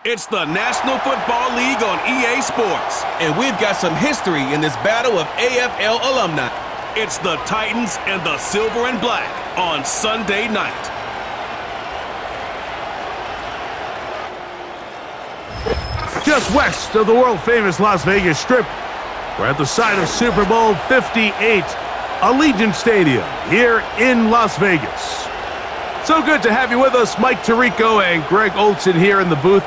It's the National Football League on EA Sports, and we've got some history in this battle of AFL alumni. It's the Titans and the Silver and Black on Sunday night. Just west of the world-famous Las Vegas Strip, we're at the site of Super Bowl 58, Allegiant Stadium here in Las Vegas. So good to have you with us, Mike Tirico and Greg Olson here in the booth.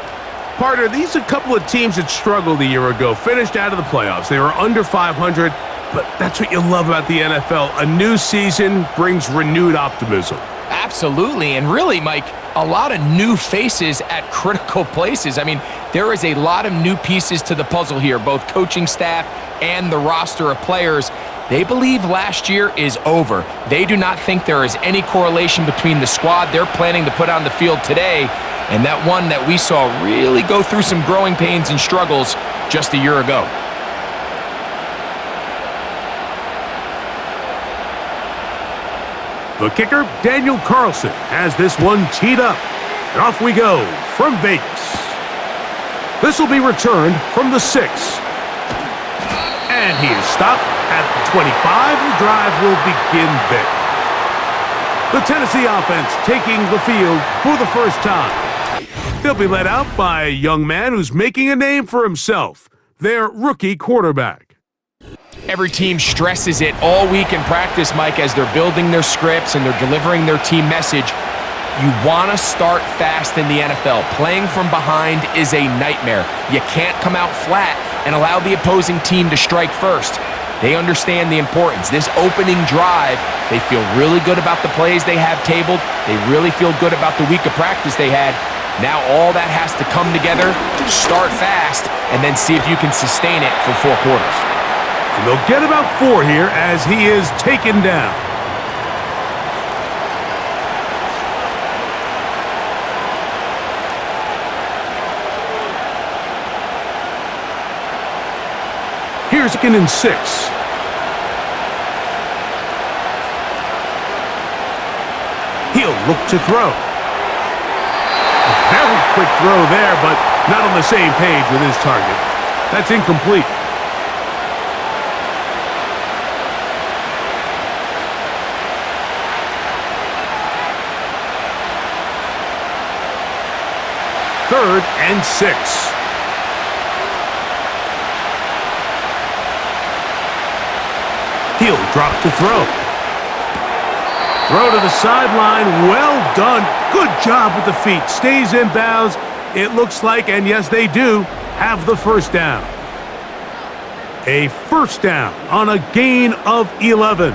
Partner, these are a couple of teams that struggled a year ago, finished out of the playoffs. They were under 500, but that's what you love about the NFL. A new season brings renewed optimism. Absolutely, and really, Mike, a lot of new faces at critical places. I mean, there is a lot of new pieces to the puzzle here, both coaching staff and the roster of players. They believe last year is over. They do not think there is any correlation between the squad they're planning to put on the field today and that one that we saw really go through some growing pains and struggles just a year ago. The kicker, Daniel Carlson, has this one teed up. And off we go from Vegas. This will be returned from the 6. And he is stopped at the 25. The drive will begin there. The Tennessee offense taking the field for the first time. They'll be led out by a young man who's making a name for himself, their rookie quarterback. Every team stresses it all week in practice, Mike, as they're building their scripts and they're delivering their team message. You want to start fast in the NFL. Playing from behind is a nightmare. You can't come out flat and allow the opposing team to strike first. They understand the importance. This opening drive, they feel really good about the plays they have tabled. They really feel good about the week of practice they had. Now all that has to come together, start fast, and then see if you can sustain it for 4 quarters. And they'll get about 4 here as he is taken down. Here's 2nd and 6. He'll look to throw. A very quick throw there, but not on the same page with his target. That's incomplete. Third and 6. He'll drop to throw. Throw to the sideline. Well done. Good job with the feet. Stays in bounds. It looks like, and yes, they do, have the first down. A first down on a gain of 11.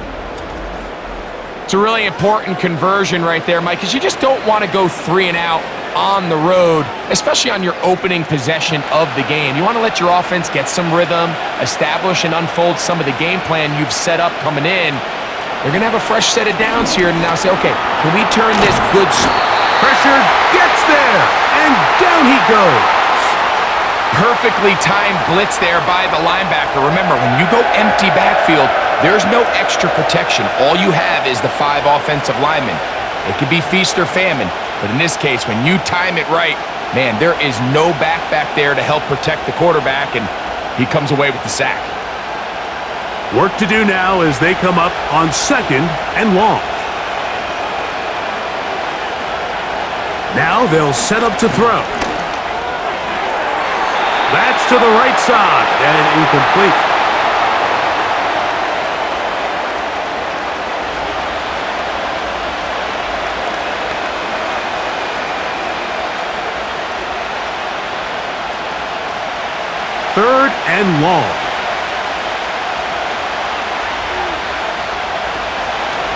It's a really important conversion right there, Mike, because you just don't want to go 3 and out on the road, especially on your opening possession of the game. You want to let your offense get some rhythm, establish and unfold some of the game plan you've set up coming in. They're going to have a fresh set of downs here and now say, okay, can we turn this good... Pressure gets there, and down he goes. Perfectly timed blitz there by the linebacker. Remember, when you go empty backfield, there's no extra protection. All you have is the 5 offensive linemen. It could be feast or famine, but in this case, when you time it right, man, there is no back there to help protect the quarterback, and he comes away with the sack. Work to do now as they come up on 2nd and long. Now they'll set up to throw. That's to the right side and incomplete. Third and long.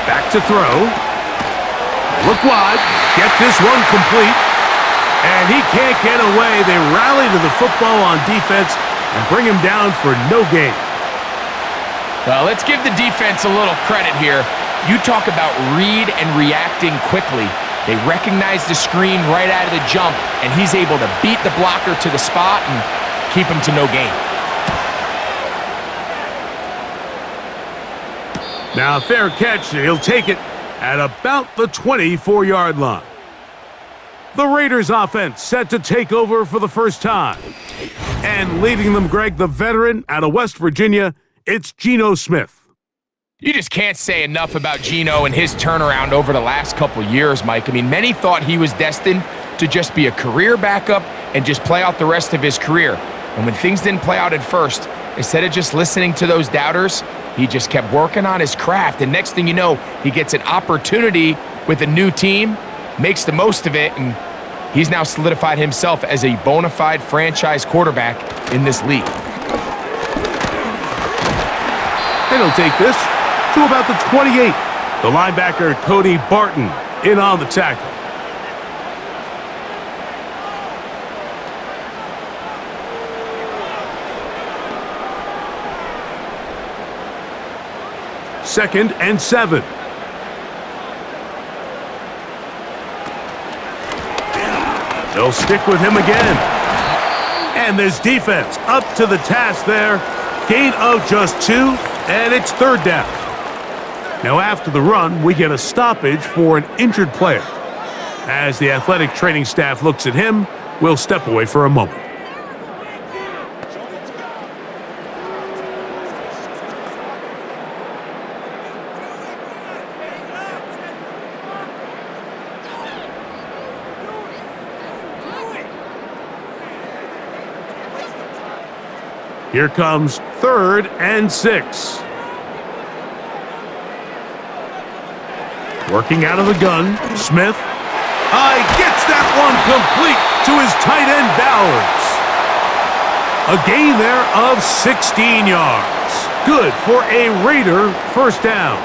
Back to throw. Look wide. Get this one complete. And he can't get away. They rally to the football on defense and bring him down for no gain. Well, let's give the defense a little credit here. You talk about read and reacting quickly. They recognize the screen right out of the jump, and he's able to beat the blocker to the spot and keep him to no gain. Now, fair catch. He'll take it at about the 24-yard line. The Raiders offense set to take over for the first time. And leading them, Greg, the veteran out of West Virginia, it's Geno Smith. You just can't say enough about Geno and his turnaround over the last couple years, Mike. I mean, many thought he was destined to just be a career backup and just play out the rest of his career. And when things didn't play out at first, instead of just listening to those doubters, he just kept working on his craft. And next thing you know, he gets an opportunity with a new team, makes the most of it, and he's now solidified himself as a bona fide franchise quarterback in this league. And he'll take this to about the 28. The linebacker, Cody Barton, in on the tackle. Second and 7. They'll stick with him again. And this defense up to the task there. Gain of just 2, and it's third down. Now after the run, we get a stoppage for an injured player. As the athletic training staff looks at him, we'll step away for a moment. Here comes 3rd and 6. Working out of the gun, Smith. Gets that one complete to his tight end, Bowers. A gain there of 16 yards. Good for a Raider first down.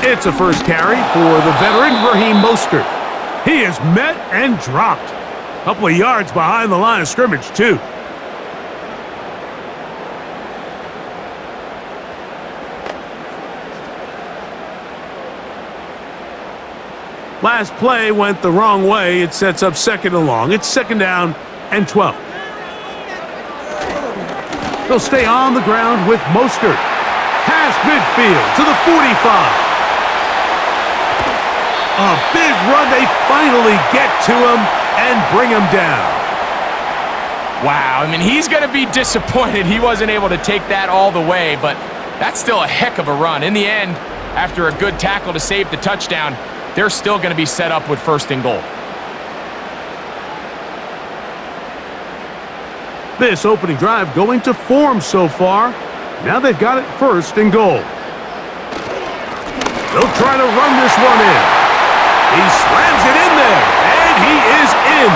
It's a first carry for the veteran, Raheem Mostert. He is met and dropped. A couple of yards behind the line of scrimmage, too. Last play went the wrong way. It sets up 2nd and long. It's 2nd down and 12. They'll stay on the ground with Mostert. Past midfield to the 45. A big run. They finally get to him and bring him down. Wow, I mean, he's going to be disappointed he wasn't able to take that all the way, but that's still a heck of a run. In the end, after a good tackle to save the touchdown, they're still going to be set up with 1st and goal. This opening drive going to form so far. Now they've got it 1st and goal. They'll try to run this one in. He slams it in there, and he is in.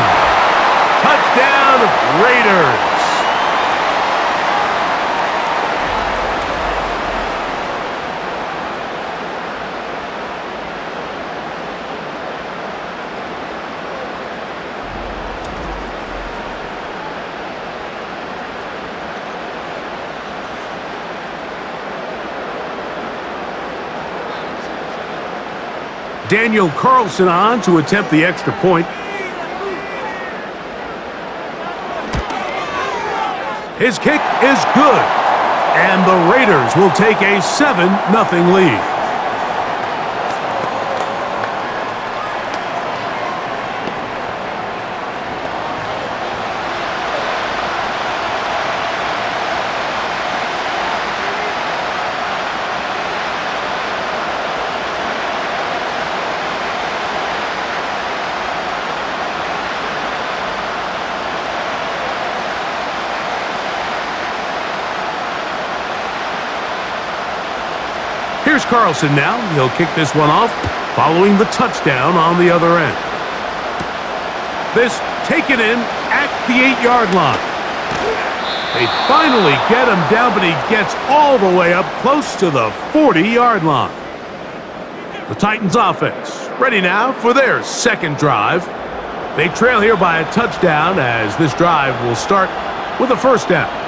Touchdown, Raiders. Daniel Carlson on to attempt the extra point. His kick is good, and the Raiders will take a 7-0 lead. Here's Carlson now. He'll kick this one off, following the touchdown on the other end. This taken in at the 8-yard line. They finally get him down, but he gets all the way up close to the 40-yard line. The Titans offense ready now for their 2nd drive. They trail here by a touchdown as this drive will start with a 1st down.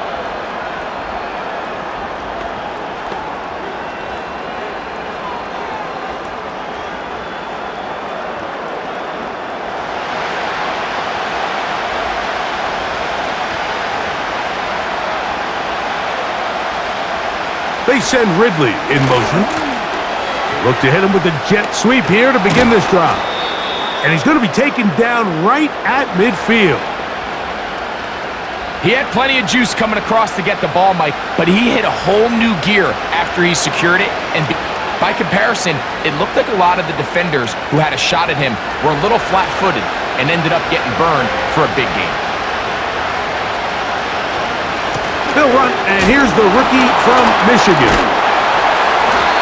They send Ridley in motion. They look to hit him with a jet sweep here to begin this drive. And he's going to be taken down right at midfield. He had plenty of juice coming across to get the ball, Mike, but he hit a whole new gear after he secured it. And by comparison, it looked like a lot of the defenders who had a shot at him were a little flat-footed and ended up getting burned for a big game. They'll run, and here's the rookie from Michigan.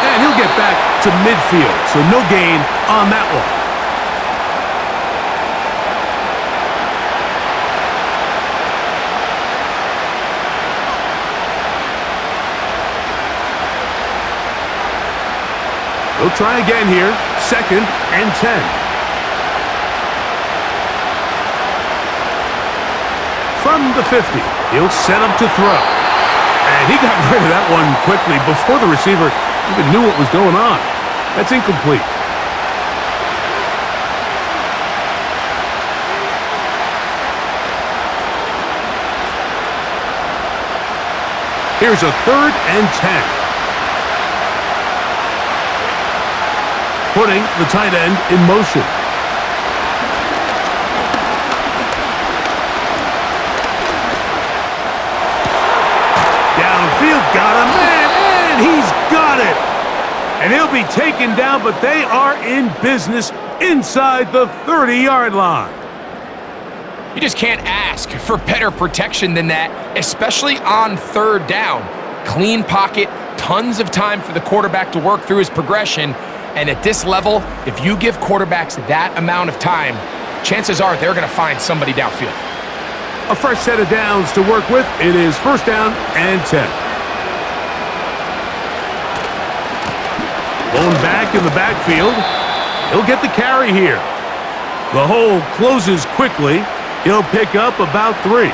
And he'll get back to midfield, so no gain on that one. They'll try again here, 2nd and 10. From the 50, he'll set up to throw. And he got rid of that one quickly before the receiver even knew what was going on. That's incomplete. Here's a 3rd and 10. Putting the tight end in motion. Downfield, got a man, and he's got it. And he'll be taken down, but they are in business inside the 30-yard line. You just can't ask for better protection than that, especially on 3rd down. Clean pocket, tons of time for the quarterback to work through his progression. And at this level, if you give quarterbacks that amount of time, chances are they're going to find somebody downfield. A fresh set of downs to work with. It is 1st down and 10. Blown back in the backfield. He'll get the carry here. The hole closes quickly. He'll pick up about 3.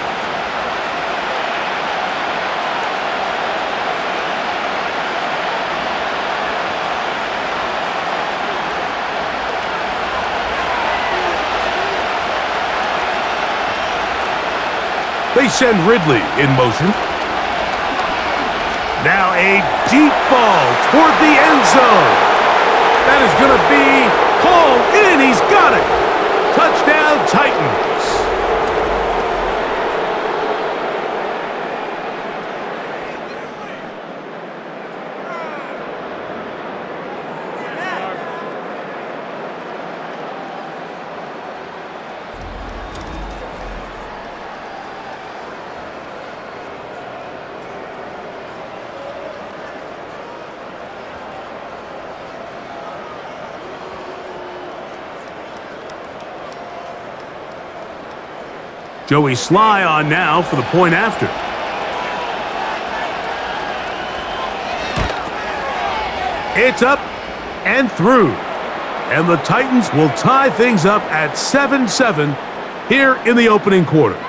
They send Ridley in motion. Now a deep ball toward the end zone. That is going to be hauled in. He's got it. Touchdown, Titans. Joey Sly on now for the point after. It's up and through. And the Titans will tie things up at 7-7 here in the opening quarter.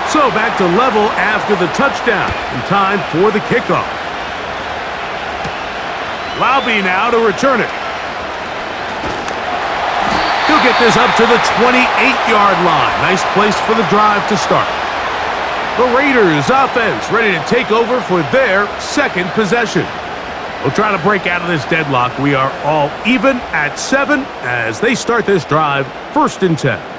So back to level after the touchdown, and time for the kickoff. Laube now to return it. He'll get this up to the 28-yard line. Nice place for the drive to start. The Raiders offense ready to take over for their 2nd possession. We'll try to break out of this deadlock. We are all even at 7 as they start this drive, 1st and 10.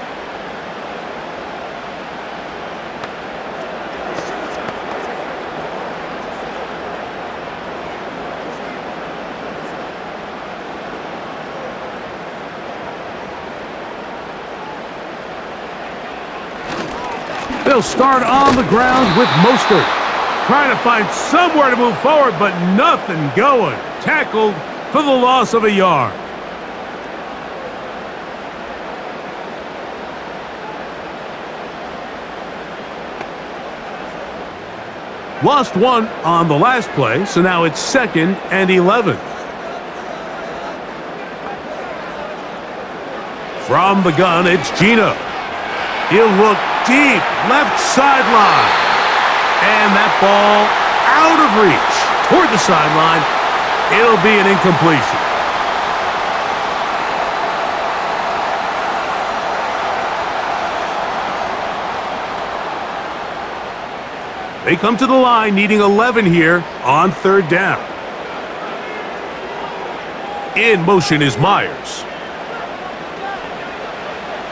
They'll start on the ground with Mostert. Trying to find somewhere to move forward, but nothing going. Tackled for the loss of a yard. Lost 1 on the last play, so now it's 2nd and 11. From the gun, it's Gino. He'll look deep, left sideline. And that ball out of reach toward the sideline. It'll be an incompletion. They come to the line needing 11 here on third down. In motion is Myers.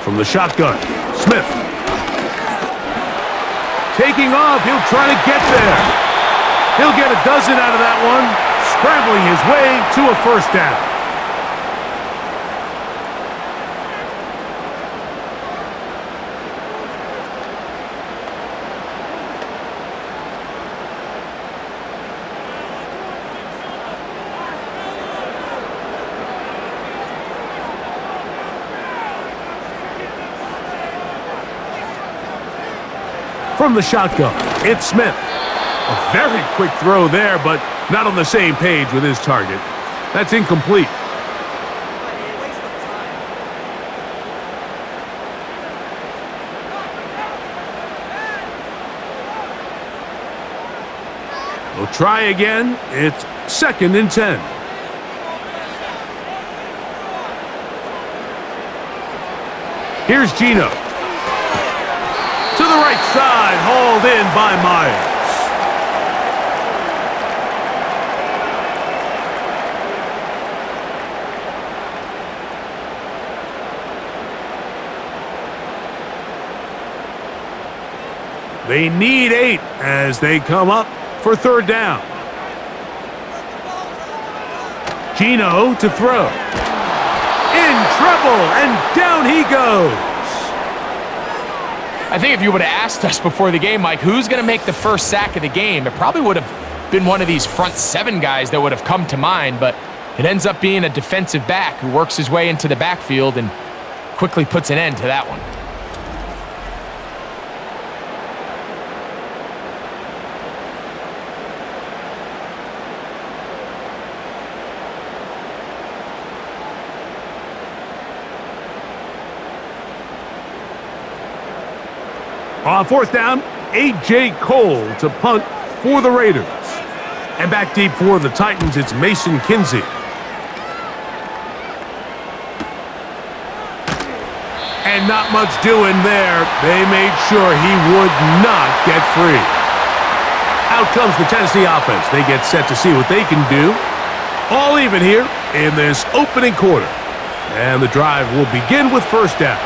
From the shotgun, Smith. Taking off, he'll try to get there. He'll get a dozen out of that one, scrambling his way to a first down. From the shotgun, it's Smith. A very quick throw there, but not on the same page with his target. That's incomplete. We'll try again. It's 2nd and 10. Here's Gino. To the right side, hauled in by Myers. They need 8 as they come up for third down. Gino to throw. In trouble, and down he goes. I think if you would have asked us before the game, Mike, who's going to make the first sack of the game, it probably would have been one of these front 7 guys that would have come to mind, but it ends up being a defensive back who works his way into the backfield and quickly puts an end to that one. On fourth down, A.J. Cole to punt for the Raiders. And back deep for the Titans, it's Mason Kinsey. And not much doing there. They made sure he would not get free. Out comes the Tennessee offense. They get set to see what they can do. All even here in this opening quarter. And the drive will begin with first down.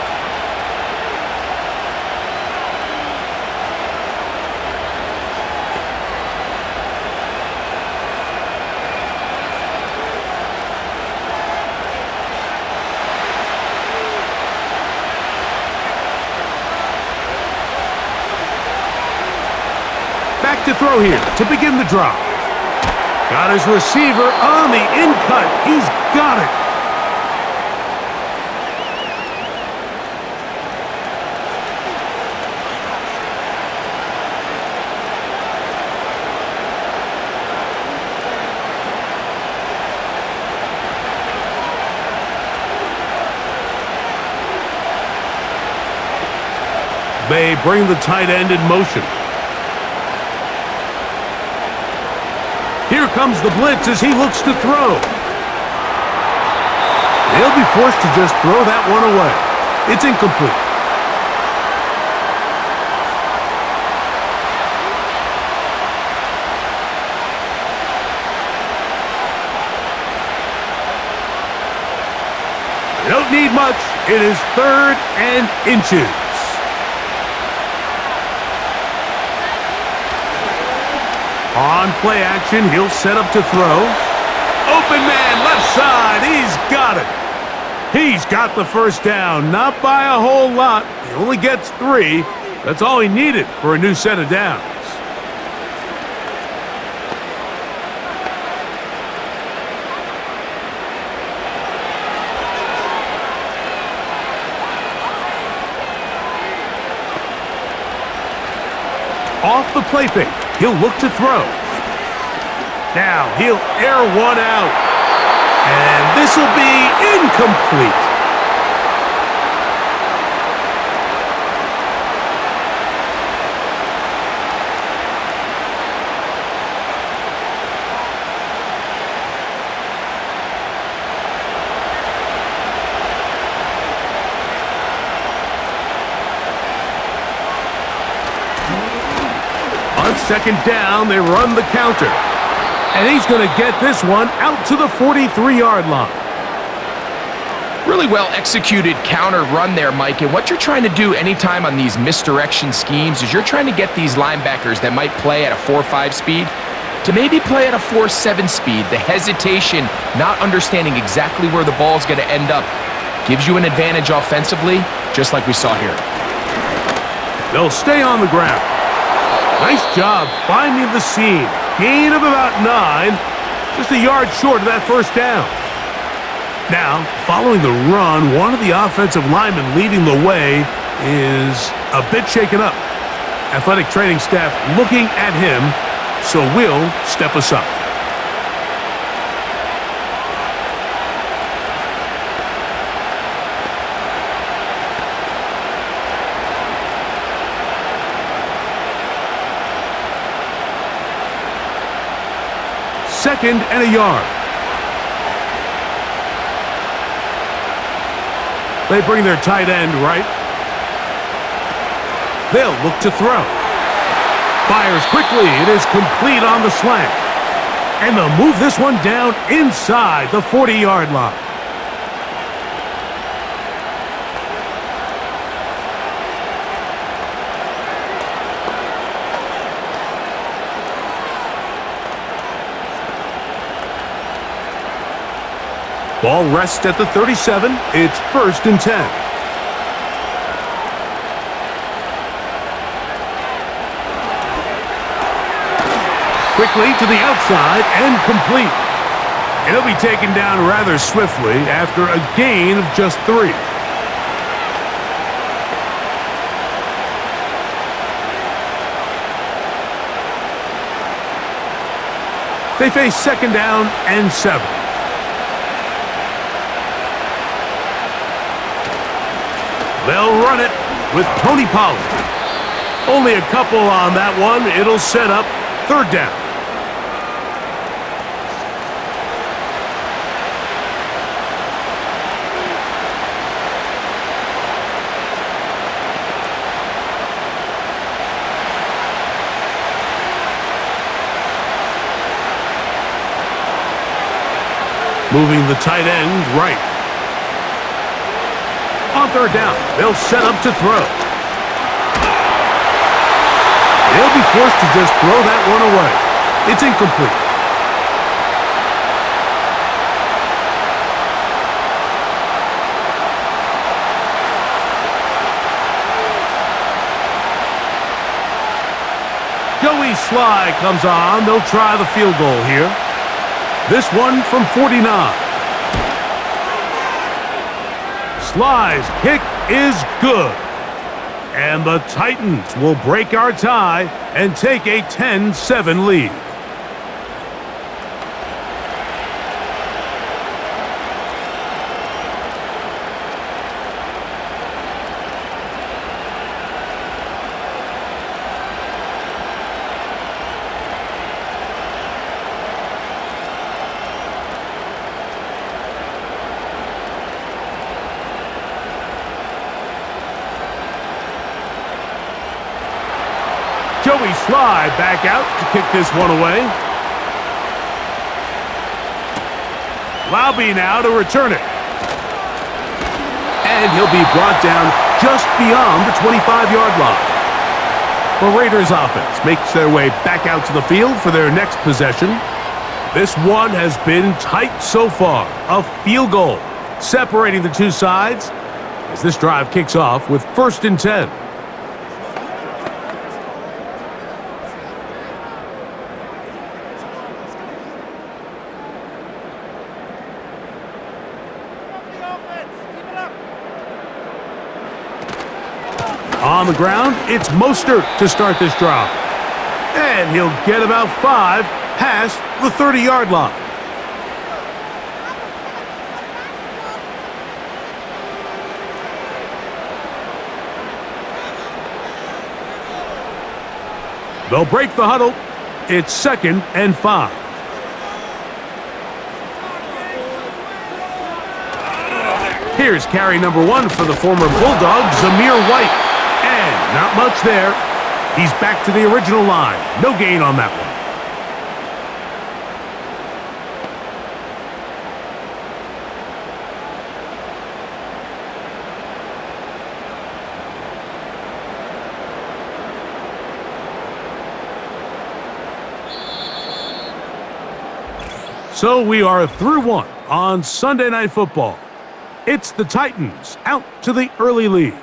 To throw here to begin the drive. Got his receiver on the in-cut. He's got it. They bring the tight end in motion. Here comes the blitz as he looks to throw. They'll be forced to just throw that one away. It's incomplete. They don't need much. It is 3rd and inches. On play action, he'll set up to throw. Open man, left side, he's got it. He's got the first down, not by a whole lot. He only gets 3. That's all he needed for a new set of downs. Off the play fake. He'll look to throw. Now he'll air one out. And this will be incomplete. second down, they run the counter. And he's going to get this one out to the 43-yard line. Really well executed counter run there, Mike. And what you're trying to do anytime on these misdirection schemes is you're trying to get these linebackers that might play at a 4.5 speed to maybe play at a 4.7 speed. The hesitation, not understanding exactly where the ball is going to end up, gives you an advantage offensively, just like we saw here. They'll stay on the ground. Nice job finding the seam. Gain of about 9, just a yard short of that first down. Now, following the run, one of the offensive linemen leading the way is a bit shaken up. Athletic training staff looking at him, so we'll step aside. Second and a yard. They bring their tight end right. They'll look to throw. Fires quickly. It is complete on the slant. And they'll move this one down inside the 40-yard line. Ball rests at the 37. It's 1st and 10. Quickly to the outside and complete. He'll be taken down rather swiftly after a gain of just 3. They face 2nd down and 7. They'll run it with Tony Pollard. Only a couple on that one. It'll set up 3rd down. Moving the tight end right. On 3rd down, they'll set up to throw. They'll be forced to just throw that one away. It's incomplete. Joey Sly comes on. They'll try the field goal here. This one from 49. Sly's kick is good. And the Titans will break our tie and take a 10-7 lead. Joey Sly back out to kick this one away. Laube now to return it. And he'll be brought down just beyond the 25-yard line. The Raiders offense makes their way back out to the field for their next possession. This one has been tight so far. A field goal separating the two sides as this drive kicks off with 1st and 10. On the ground, it's Mostert to start this drive. And he'll get about 5 past the 30-yard line. They'll break the huddle. It's 2nd and 5. Here's carry number 1 for the former Bulldog, Zamir White. And not much there. He's back to the original line. No gain on that one. So we are through one on Sunday Night Football. It's the Titans out to the early lead.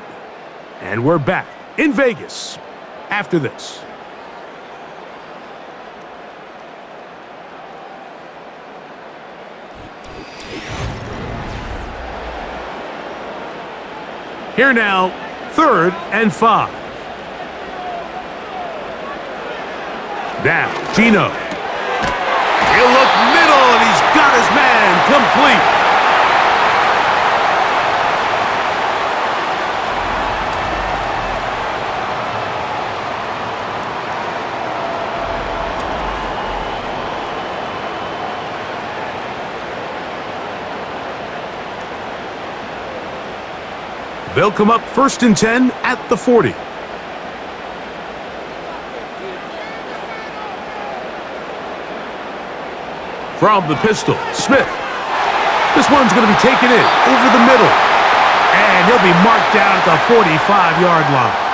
And we're back in Vegas after this. Here now, 3rd and 5. Now, Gino. He'll look middle, and he's got his man complete. They'll come up 1st and 10 at the 40. From the pistol, Smith. This one's going to be taken in over the middle. And he'll be marked down at the 45-yard line.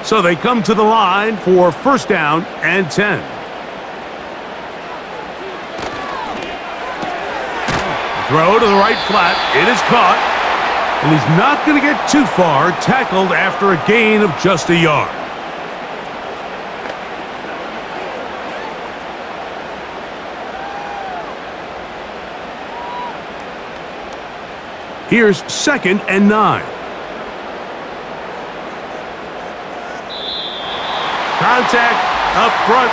So they come to the line for 1st down and 10. Throw to the right flat. It is caught. And he's not going to get too far, tackled after a gain of just a yard. Here's 2nd and 9. Contact up front.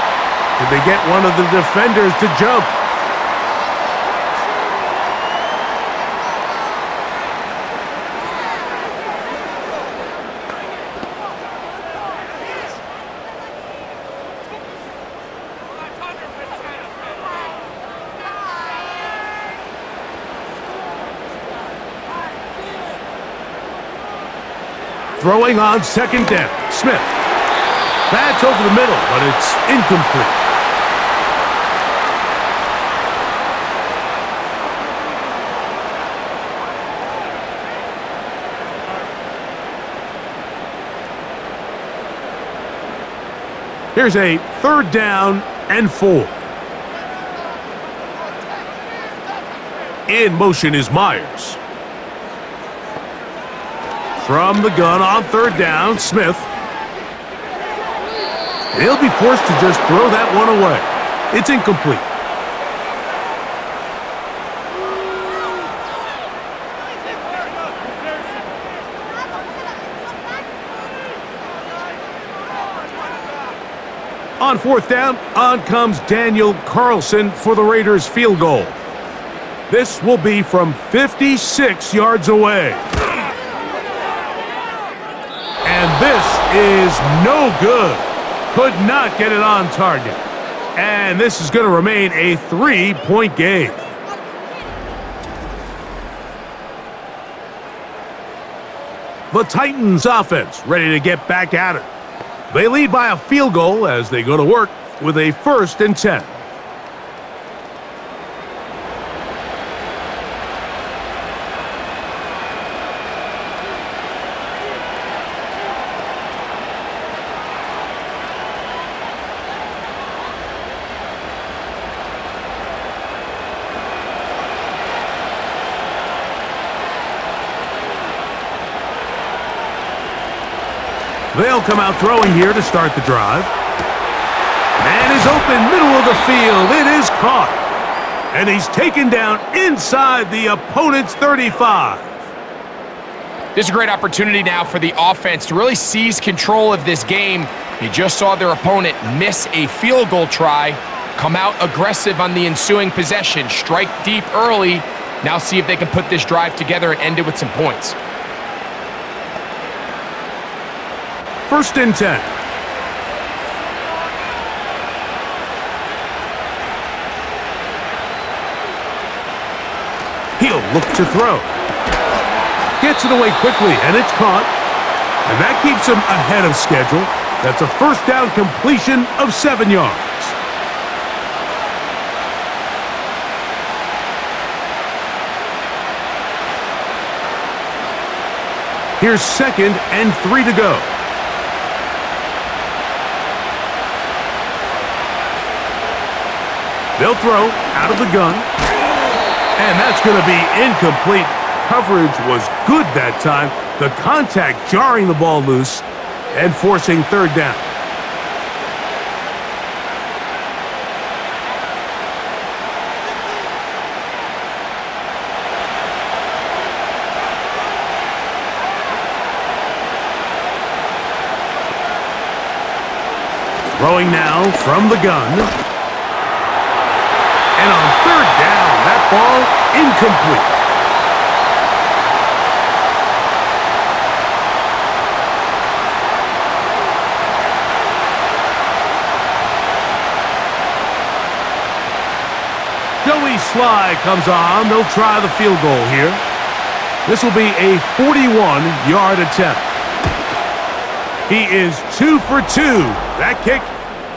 Did they get one of the defenders to jump? Throwing on 2nd down, Smith. That's over the middle, but it's incomplete. Here's a 3rd down and 4. In motion is Myers. From the gun on 3rd down, Smith. He'll be forced to just throw that one away. It's incomplete. On 4th down, on comes Daniel Carlson for the Raiders' field goal. This will be from 56 yards away. And this is no good. Could not get it on target. And this is going to remain a 3-point game. The Titans offense ready to get back at it. They lead by a field goal as they go to work with a 1st and 10. They'll come out throwing here to start the drive. Man is open, middle of the field. It is caught. And he's taken down inside the opponent's 35. This is a great opportunity now for the offense to really seize control of this game. They just saw their opponent miss a field goal try, come out aggressive on the ensuing possession, strike deep early. Now see if they can put this drive together and end it with some points. 1st and 10. look to throw. Gets it away quickly, and it's caught. And that keeps him ahead of schedule. That's a first down completion of 7 yards. Here's 2nd and 3 to go. They'll throw out of the gun. And that's going to be incomplete. Coverage was good that time. The contact jarring the ball loose and forcing 3rd down. Throwing now from the gun. And on 3rd down, that ball incomplete. Joey Sly comes on. They'll try the field goal here. This will be a 41-yard attempt. He is 2 for 2. That kick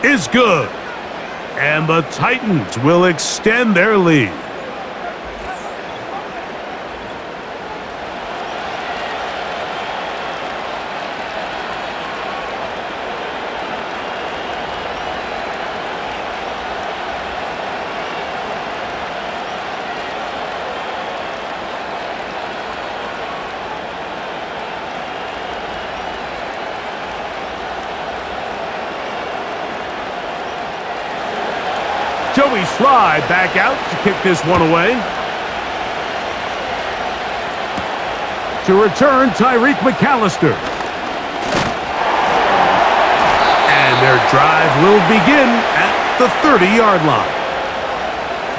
is good. And the Titans will extend their lead. Joey Sly back out to kick this one away. To return, Tyreek McAllister. And their drive will begin at the 30-yard line.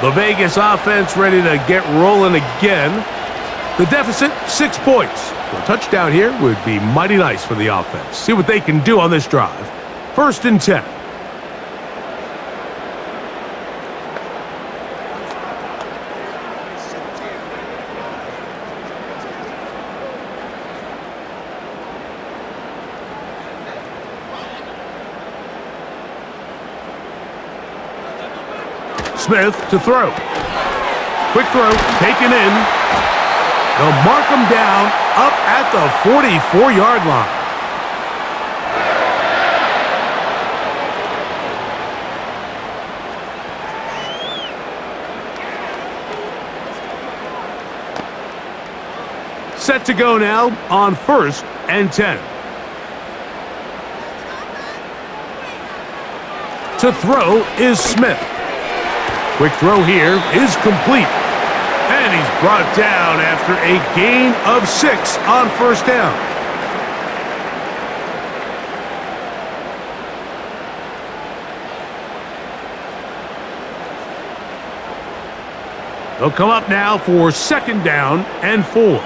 The Vegas offense ready to get rolling again. The deficit, 6 points. A touchdown here would be mighty nice for the offense. See what they can do on this drive. 1st and 10. Smith to throw. Quick throw, taken in. They'll mark him down up at the 44-yard line. Set to go now on 1st and 10. To throw is Smith. Quick throw here is complete. And he's brought down after a gain of 6 on 1st down. They'll come up now for 2nd down and 4.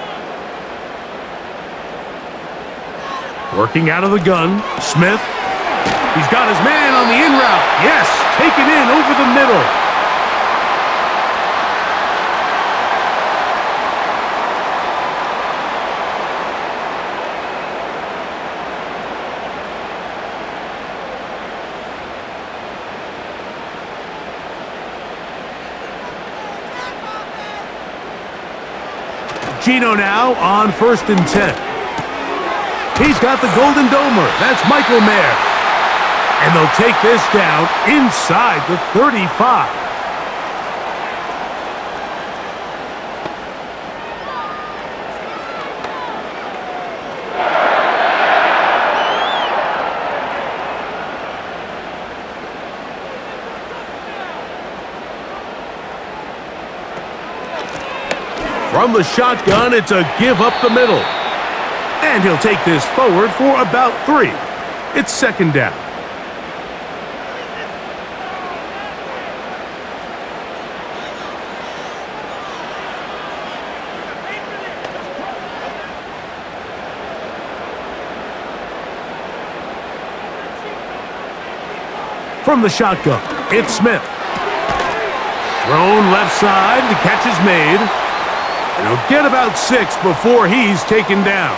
Working out of the gun, Smith. He's got his man on the in route. Yes, taken in over the middle. Gino now on 1st and 10. He's got the Golden Domer. That's Michael Mayer. And they'll take this down inside the 35. From the shotgun, it's a give up the middle. And he'll take this forward for about 3. It's 2nd down. From the shotgun, it's Smith. Thrown left side, the catch is made. And he'll get about 6 before he's taken down.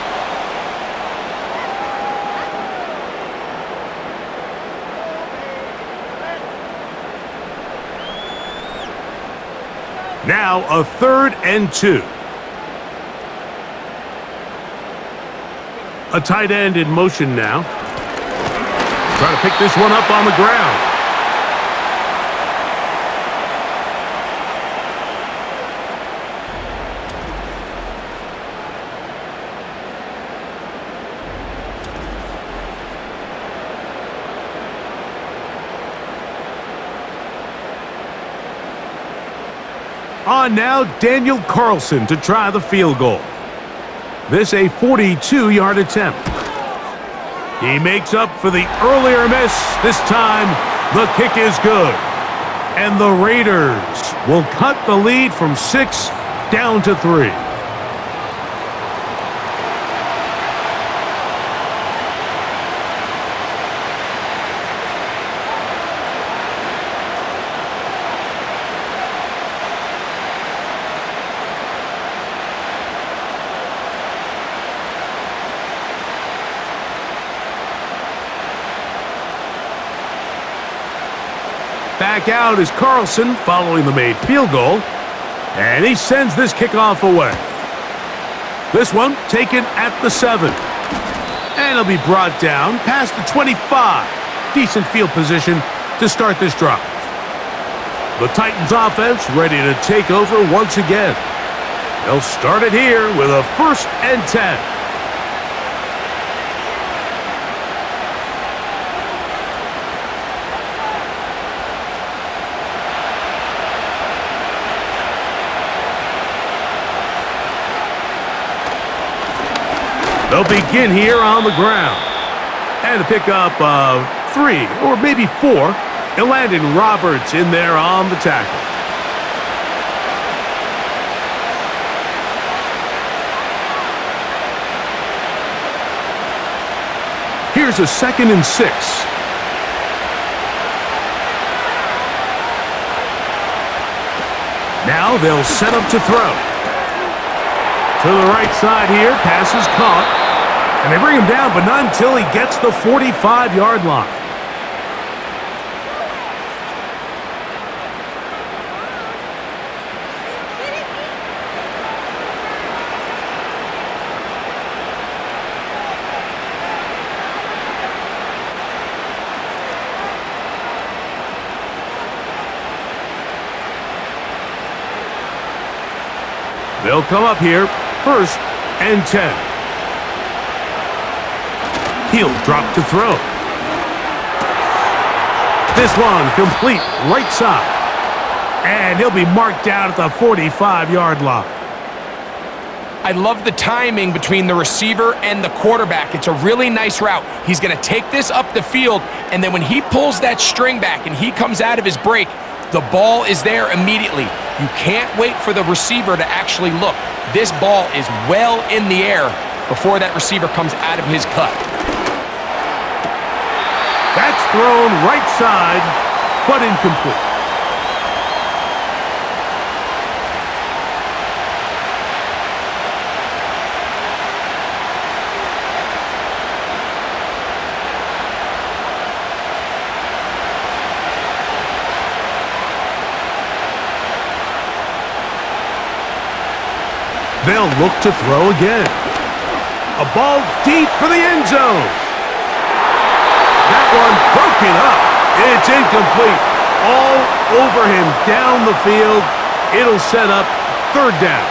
Now a 3rd and 2. A tight end in motion now. Trying to pick this one up on the ground. On now, Daniel Carlson to try the field goal. This a 42-yard attempt. He makes up for the earlier miss. This time, the kick is good. And the Raiders will cut the lead from 6 down to 3. Back out is Carlson following the made field goal. And he sends this kickoff away. This one taken at the 7. And he'll be brought down past the 25. Decent field position to start this drive. The Titans offense ready to take over once again. They'll start it here with a 1st and 10. They'll begin here on the ground. And to pick up 3 or maybe 4. And Landon Roberts in there on the tackle. Here's a 2nd and 6. Now they'll set up to throw. To the right side here, pass is caught. And they bring him down, but not until he gets the 45-yard line. They'll come up here, 1st and 10. He'll drop to throw. This one complete right side. And he'll be marked down at the 45-yard line. I love the timing between the receiver and the quarterback. It's a really nice route. He's going to take this up the field, and then when he pulls that string back and he comes out of his break, the ball is there immediately. You can't wait for the receiver to actually look. This ball is well in the air before that receiver comes out of his cut. That's thrown right side, but incomplete. They'll look to throw again. A ball deep for the end zone. That one broken up. It's incomplete. All over him down the field. It'll set up 3rd down.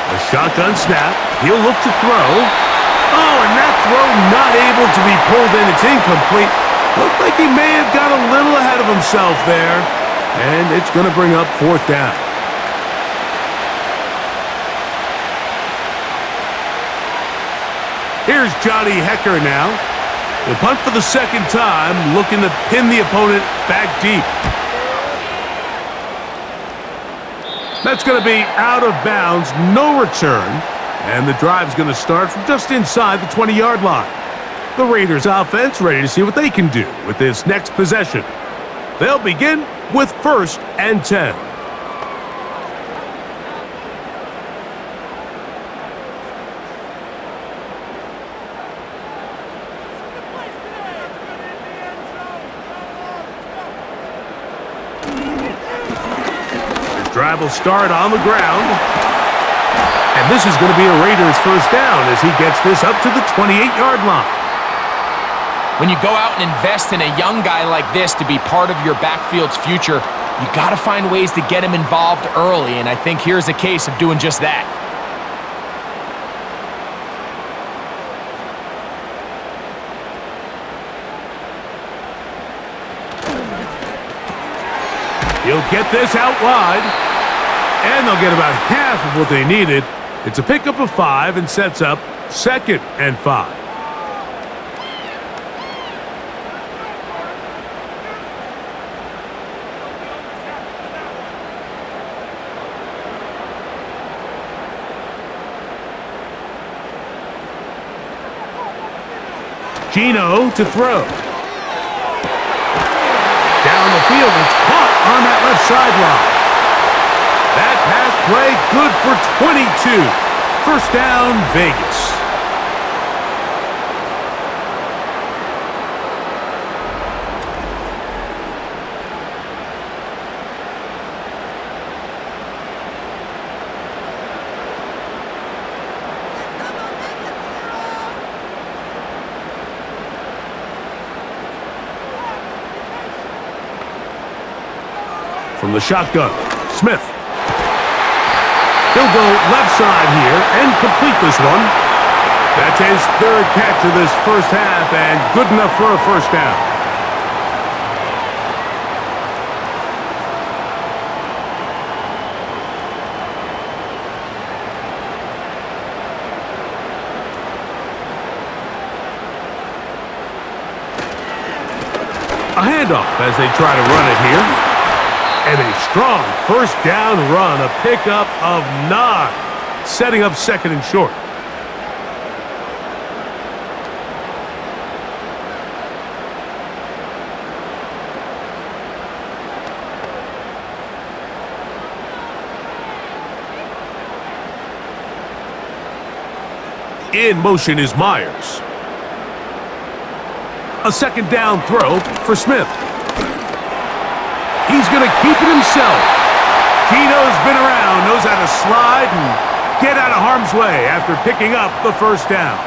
A shotgun snap. He'll look to throw. Oh, and that throw not able to be pulled in. It's incomplete. Looked like he may have got a little ahead of himself there. And it's going to bring up 4th down. Here's Johnny Hecker now. The punt for the 2nd time, looking to pin the opponent back deep. That's going to be out of bounds, no return, and the drive's going to start from just inside the 20-yard line. The Raiders offense ready to see what they can do with this next possession. They'll begin with 1st and 10. Drive will start on the ground. And this is going to be a Raiders first down as he gets this up to the 28-yard line. When you go out and invest in a young guy like this to be part of your backfield's future, you got to find ways to get him involved early, and I think here's a case of doing just that. He'll get this out wide, and they'll get about half of what they needed. It's a pickup of 5 and sets up 2nd and 5. Gino to throw. Down the field, it's caught on that left sideline. That pass play good for 22. First down, Vegas. From the shotgun, Smith. He'll go left side here and complete this one. That's his 3rd catch of this first half and good enough for a first down. A handoff as they try to run it here. And a strong first down run, a pickup of 9, setting up 2nd and short. In motion is Myers. A 2nd down throw for Smith. He's going to keep it himself. Gino's been around, knows how to slide and get out of harm's way after picking up the first down.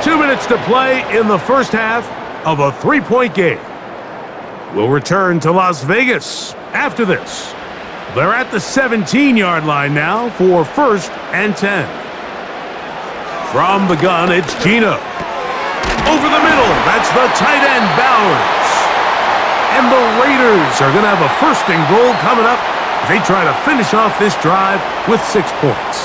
Two minutes to play in the first half of a 3-point game. We'll return to Las Vegas after this. They're at the 17-yard line now for 1st and 10. From the gun, it's Gino. Over the middle, that's the tight end, Bowers. And the Raiders are going to have a 1st and goal coming up as they try to finish off this drive with 6 points.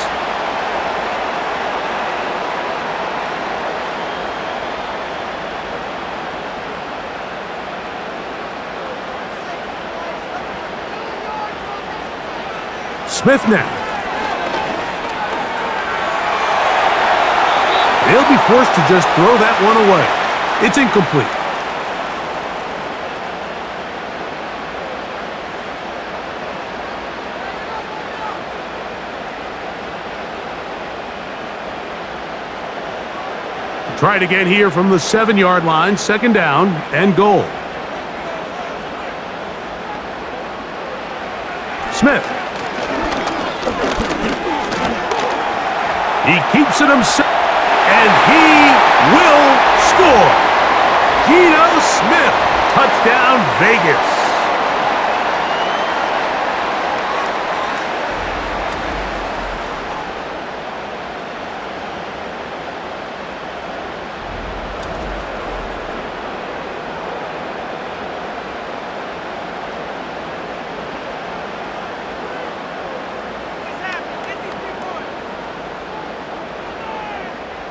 Smith now. They'll be forced to just throw that one away. It's incomplete. Try it again here from the 7-yard line, 2nd down and goal. Smith. He keeps it himself. And he will score. Gino Smith, touchdown Vegas.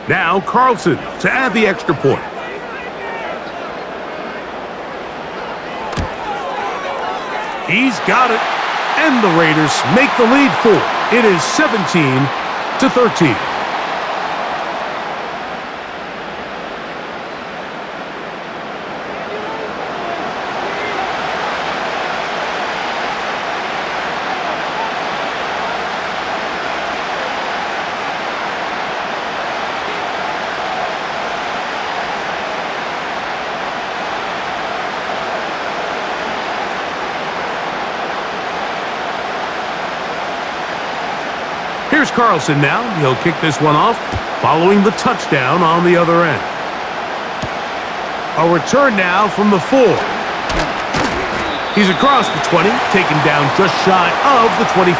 Now Carlson to add the extra point. He's got it. And the Raiders make the lead 4. It is 17-13. Here's Carlson now. He'll kick this one off, following the touchdown on the other end. A return now from the 4. He's across the 20, taken down just shy of the 25.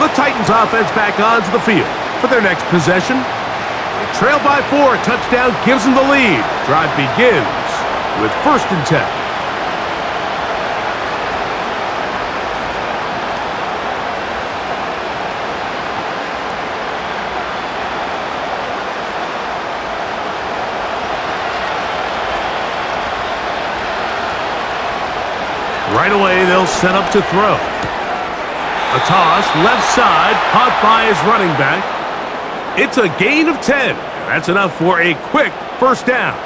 The Titans offense back onto the field for their next possession. They trail by 4. A touchdown gives them the lead. Drive begins with 1st and 10. Right away, they'll set up to throw. A toss, left side, caught by his running back. It's a gain of 10. That's enough for a quick 1st down.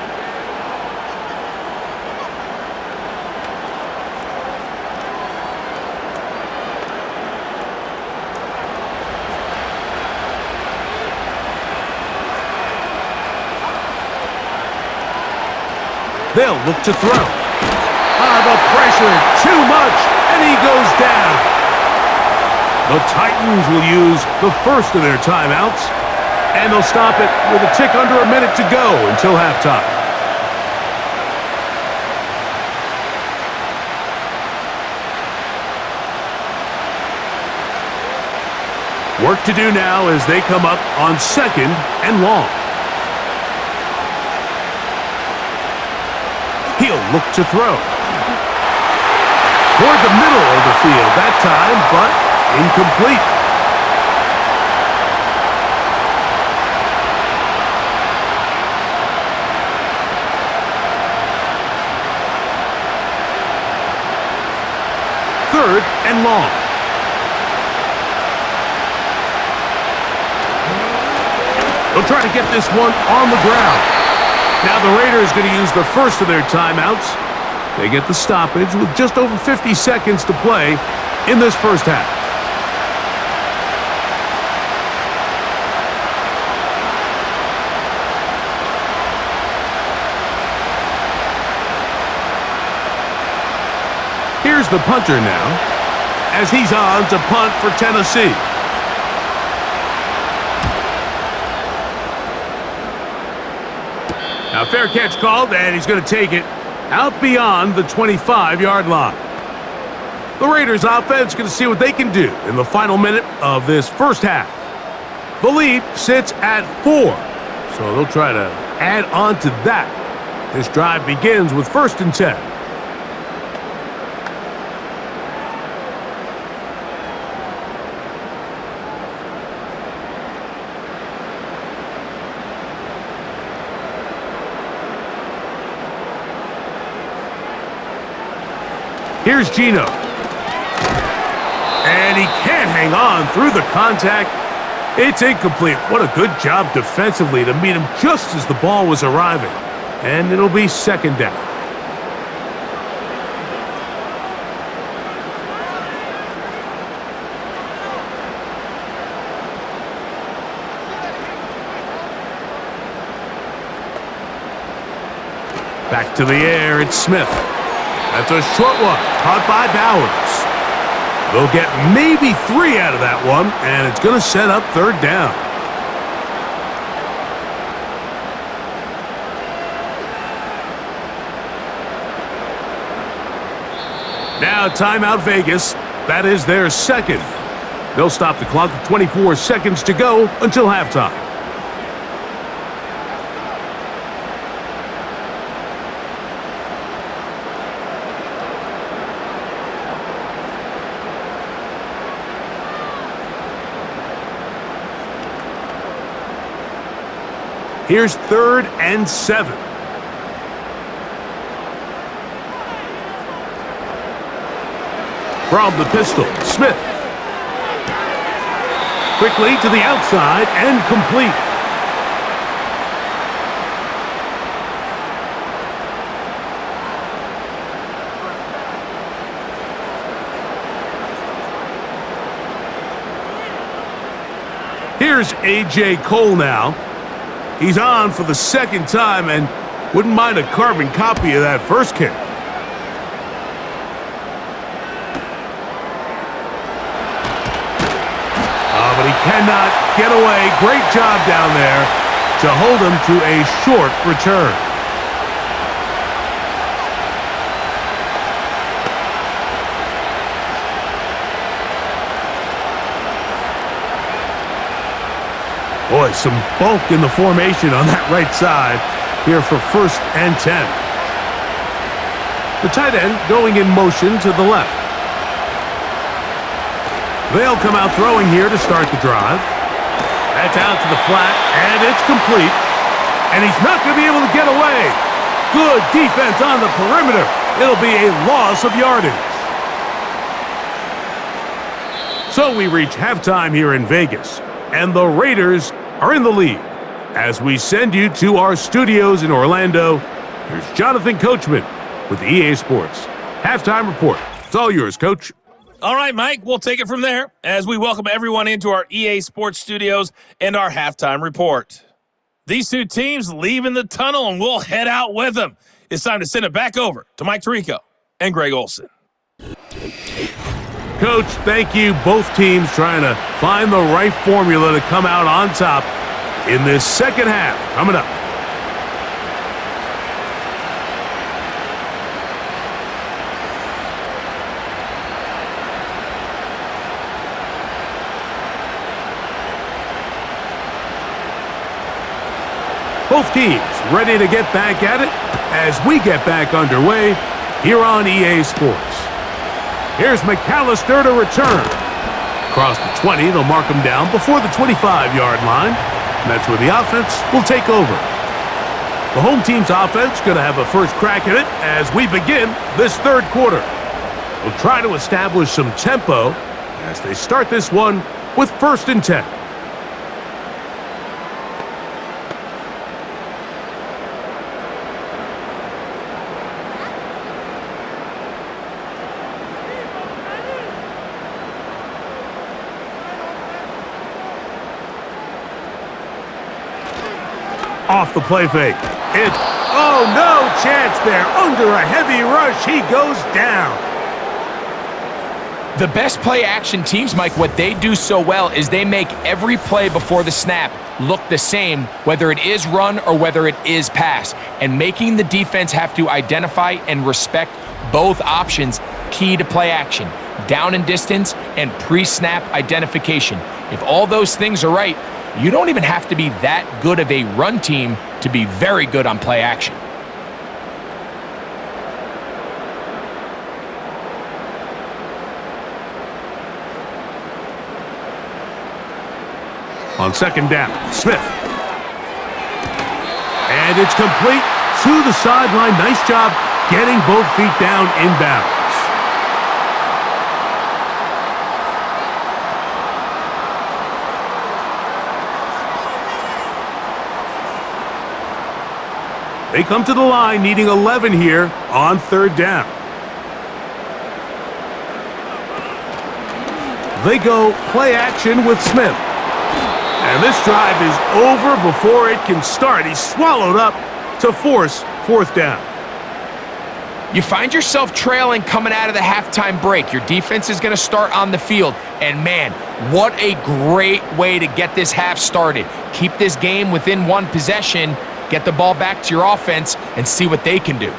They'll look to throw. The pressure, too much, and he goes down. The Titans will use the first of their timeouts, and they'll stop it with a tick under a minute to go until halftime. Work to do now as they come up on 2nd and long. He'll look to throw. Toward the middle of the field that time, but incomplete. Third and long. They'll try to get this one on the ground. Now the Raiders are going to use the first of their timeouts. They get the stoppage with just over 50 seconds to play in this 1st half. Here's the punter now, as he's on to punt for Tennessee. Now fair catch called, and he's going to take it out beyond the 25-yard line. The Raiders offense going to see what they can do in the final minute of this 1st half. The lead sits at 4, so they'll try to add on to that. This drive begins with 1st and 10. Here's Gino. And he can't hang on through the contact. It's incomplete. What a good job defensively to meet him just as the ball was arriving. And it'll be 2nd down. Back to the air, it's Smith. That's a short one, caught by Bowers. They'll get maybe 3 out of that one, and it's going to set up 3rd down. Now timeout Vegas. That is their 2nd. They'll stop the clock with 24 seconds to go until halftime. Here's 3rd and 7. From the pistol, Smith. Quickly to the outside and complete. Here's A.J. Cole now. He's on for the second time and wouldn't mind a carbon copy of that first kick. But he cannot get away. Great job down there to hold him to a short return. Boy, some bulk in the formation on that right side here for 1st and 10. The tight end going in motion to the left. They'll come out throwing here to start the drive. That's out to the flat, and it's complete. And he's not going to be able to get away. Good defense on the perimeter. It'll be a loss of yardage. So we reach halftime here in Vegas, and the Raiders are in the lead. As we send you to our studios in Orlando, here's Jonathan Coachman with the EA Sports Halftime Report. It's all yours, Coach. All right, Mike, we'll take it from there as we welcome everyone into our EA Sports studios and our halftime report. These two teams leave in the tunnel, and we'll head out with them. It's time to send it back over to Mike Tirico and Greg Olson. Coach, thank you. Both teams trying to find the right formula to come out on top in this second half. Coming up. Both teams ready to get back at it as we get back underway here on EA Sports. Here's McAllister to return. Across the 20, they'll mark him down before the 25-yard line. And that's where the offense will take over. The home team's offense going to have a first crack at it as we begin this third quarter. They'll try to establish some tempo as they start this one with 1st and 10. Off the play fake. Oh, no chance there. Under a heavy rush, he goes down. The best play action teams, Mike, what they do so well is they make every play before the snap look the same, whether it is run or whether it is pass. And making the defense have to identify and respect both options, key to play action, down and distance and pre-snap identification. If all those things are right, you don't even have to be that good of a run team to be very good on play action. On second down, Smith. And it's complete to the sideline. Nice job getting both feet down inbounds. They come to the line needing 11 here on third down. They go play action with Smith. And this drive is over before it can start. He's swallowed up to force 4th down. You find yourself trailing coming out of the halftime break. Your defense is going to start on the field. And man, what a great way to get this half started. Keep this game within one possession, get the ball back to your offense, and see what they can do.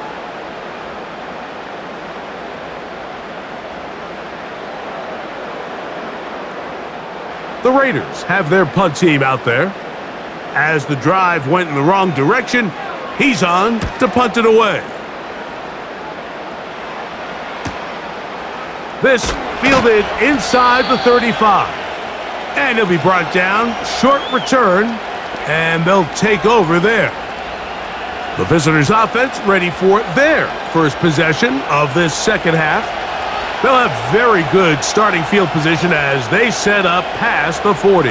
The Raiders have their punt team out there. As the drive went in the wrong direction, he's on to punt it away. This fielded inside the 35. And he'll be brought down, short return, and they'll take over there. The visitors' offense ready for their first possession of this second half. They'll have very good starting field position as they set up past the 40.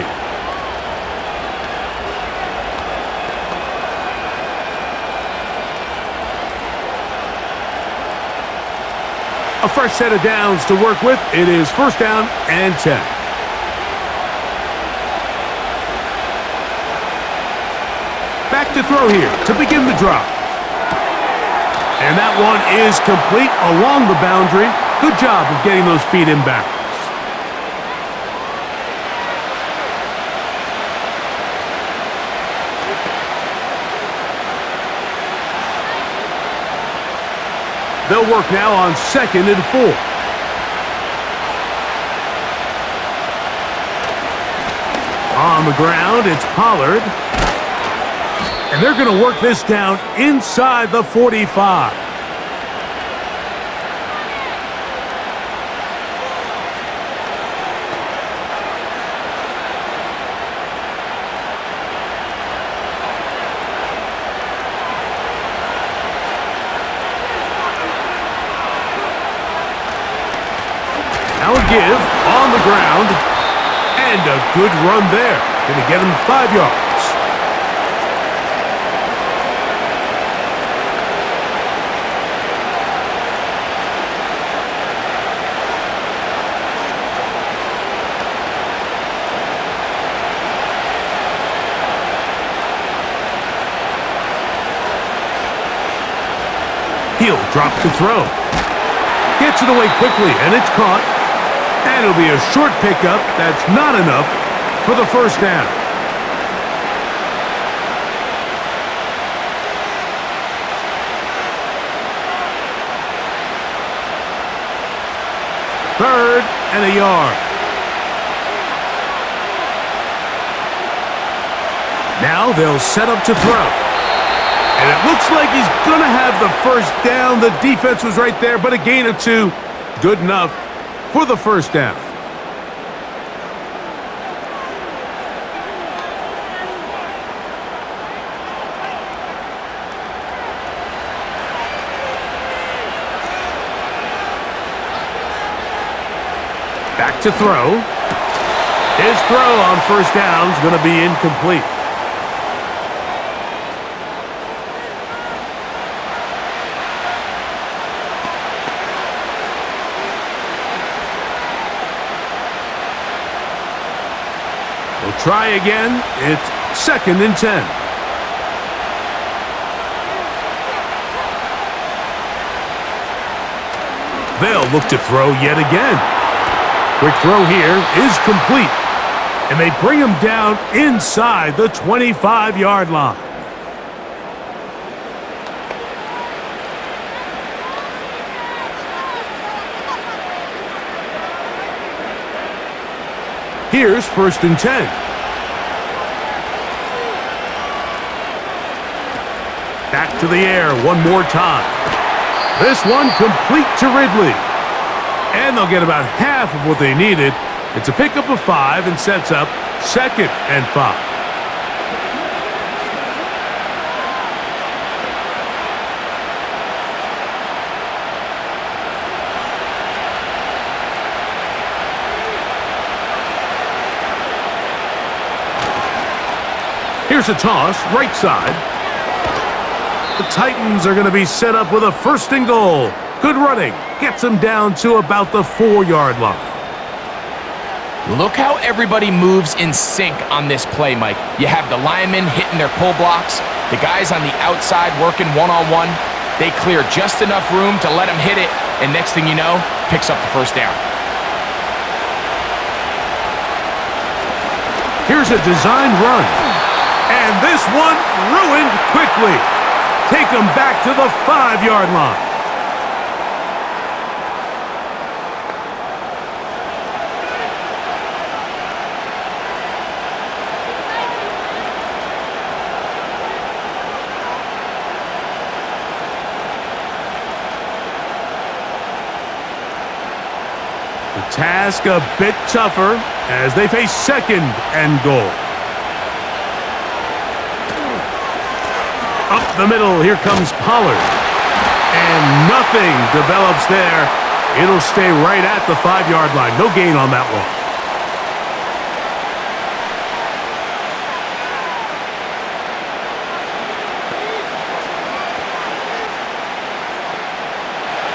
A fresh set of downs to work with. It is first down and 10. Back to throw here to begin the drive. And that one is complete along the boundary. Good job of getting those feet in bounds. They'll work now on 2nd and 4. On the ground, it's Pollard. And they're going to work this down inside the 45. Now a give on the ground. And a good run there. Going to get him 5 yards. He'll drop to throw. Gets it away quickly, and it's caught. And it'll be a short pickup. That's not enough for the first down. Third and a yard. Now they'll set up to throw. And it looks like he's going to have the first down. The defense was right there, but a gain of 2. Good enough for the first down. Back to throw. His throw on first down is going to be incomplete. Try again. It's 2nd and 10. They'll look to throw yet again. Quick throw here is complete. And they bring him down inside the 25-yard line. Here's 1st and 10. Back to the air one more time. This one complete to Ridley. And they'll get about half of what they needed. It's a pickup of 5 and sets up 2nd and 5. Here's a toss, right side. The Titans are going to be set up with a 1st and goal. Good running. Gets them down to about the 4-yard line. Look how everybody moves in sync on this play, Mike. You have the linemen hitting their pull blocks, the guys on the outside working one-on-one. They clear just enough room to let him hit it, and next thing you know, picks up the first down. Here's a designed run. And this one ruined quickly. Take them back to the 5-yard line. The task a bit tougher as they face 2nd and goal. Up the middle, here comes Pollard. And nothing develops there It'll stay right at the 5-yard line. No gain on that one.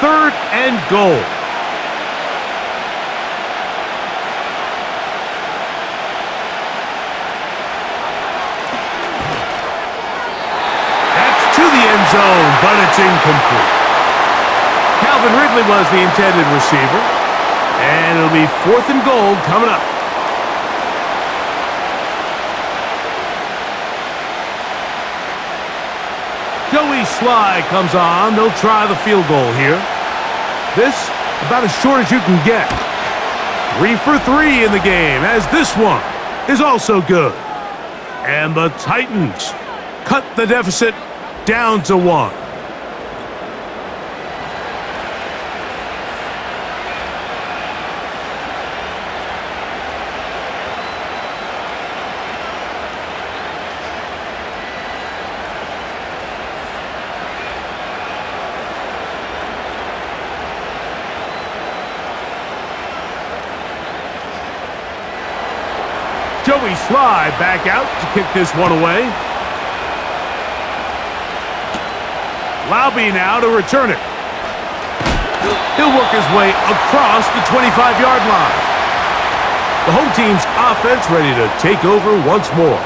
Third and goal. That's to the end zone, but it's incomplete. Calvin Ridley was the intended receiver, and it'll be 4th and goal coming up. Joey Sly comes on. They'll try the field goal here. This, about as short as you can get. 3 for 3 in the game, as this one is also good. And the Titans cut the deficit down to 1. Joey Sly back out to kick this one away. Laube now to return it. He'll work his way across the 25-yard line. The home team's offense ready to take over once more.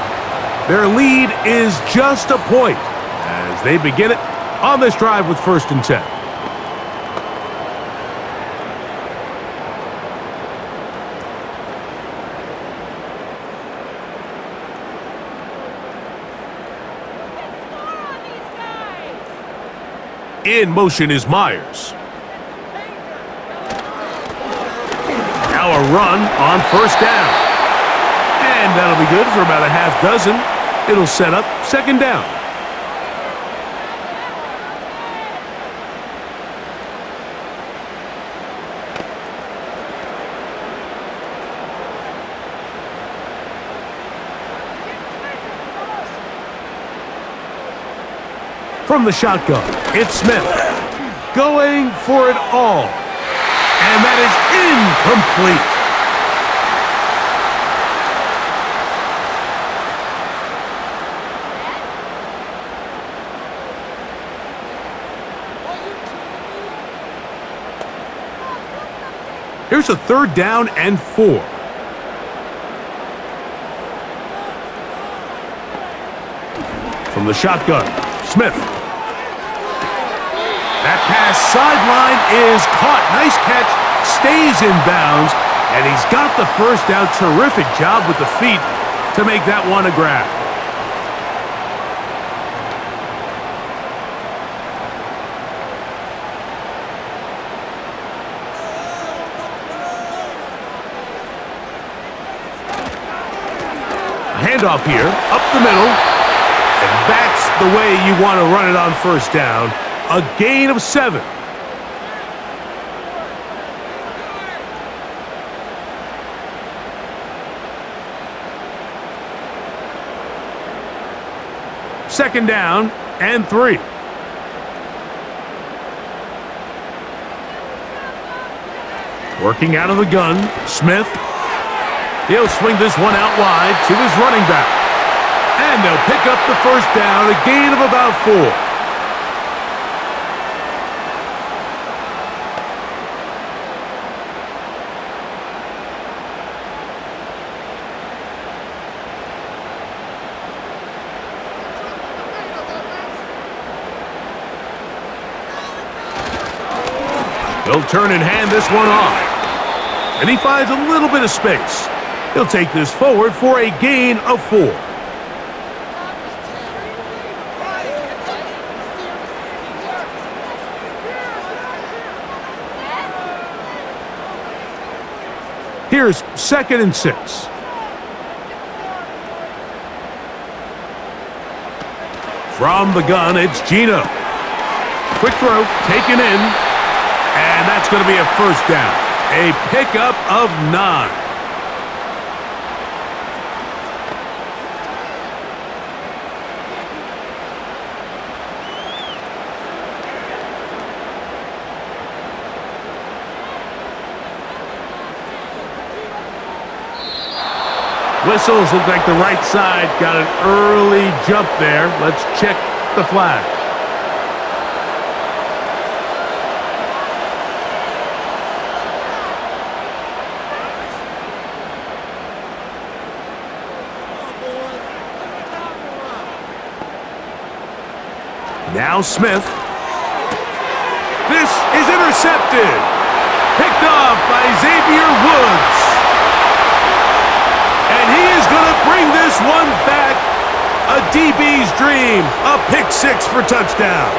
Their lead is just a point as they begin it on this drive with 1st and 10. In motion is Myers. Now a run on 1st down. And that'll be good for about a half dozen. It'll set up 2nd down. From the shotgun, it's Smith. Going for it all. And that is incomplete. Here's a 3rd down and 4. From the shotgun, Smith. That pass sideline is caught. Nice catch. Stays in bounds. And he's got the 1st down. Terrific job with the feet to make that one a grab. Handoff here, up the middle. And that's the way you want to run it on 1st down. A gain of 7. Second down and 3. Working out of the gun, Smith. He'll swing this one out wide to his running back. And they'll pick up the 1st down, a gain of about 4. He'll turn and hand this one off. And he finds a little bit of space. He'll take this forward for a gain of 4. Here's 2nd and 6. From the gun, it's Gino. Quick throw, taken in. And that's going to be a 1st down. A pickup of 9. Whistles look like the right side got an early jump there. Let's check the flag. Now Smith. This is intercepted. Picked off by Xavier Woods. And he is going to bring this one back. A DB's dream. A pick six for touchdown.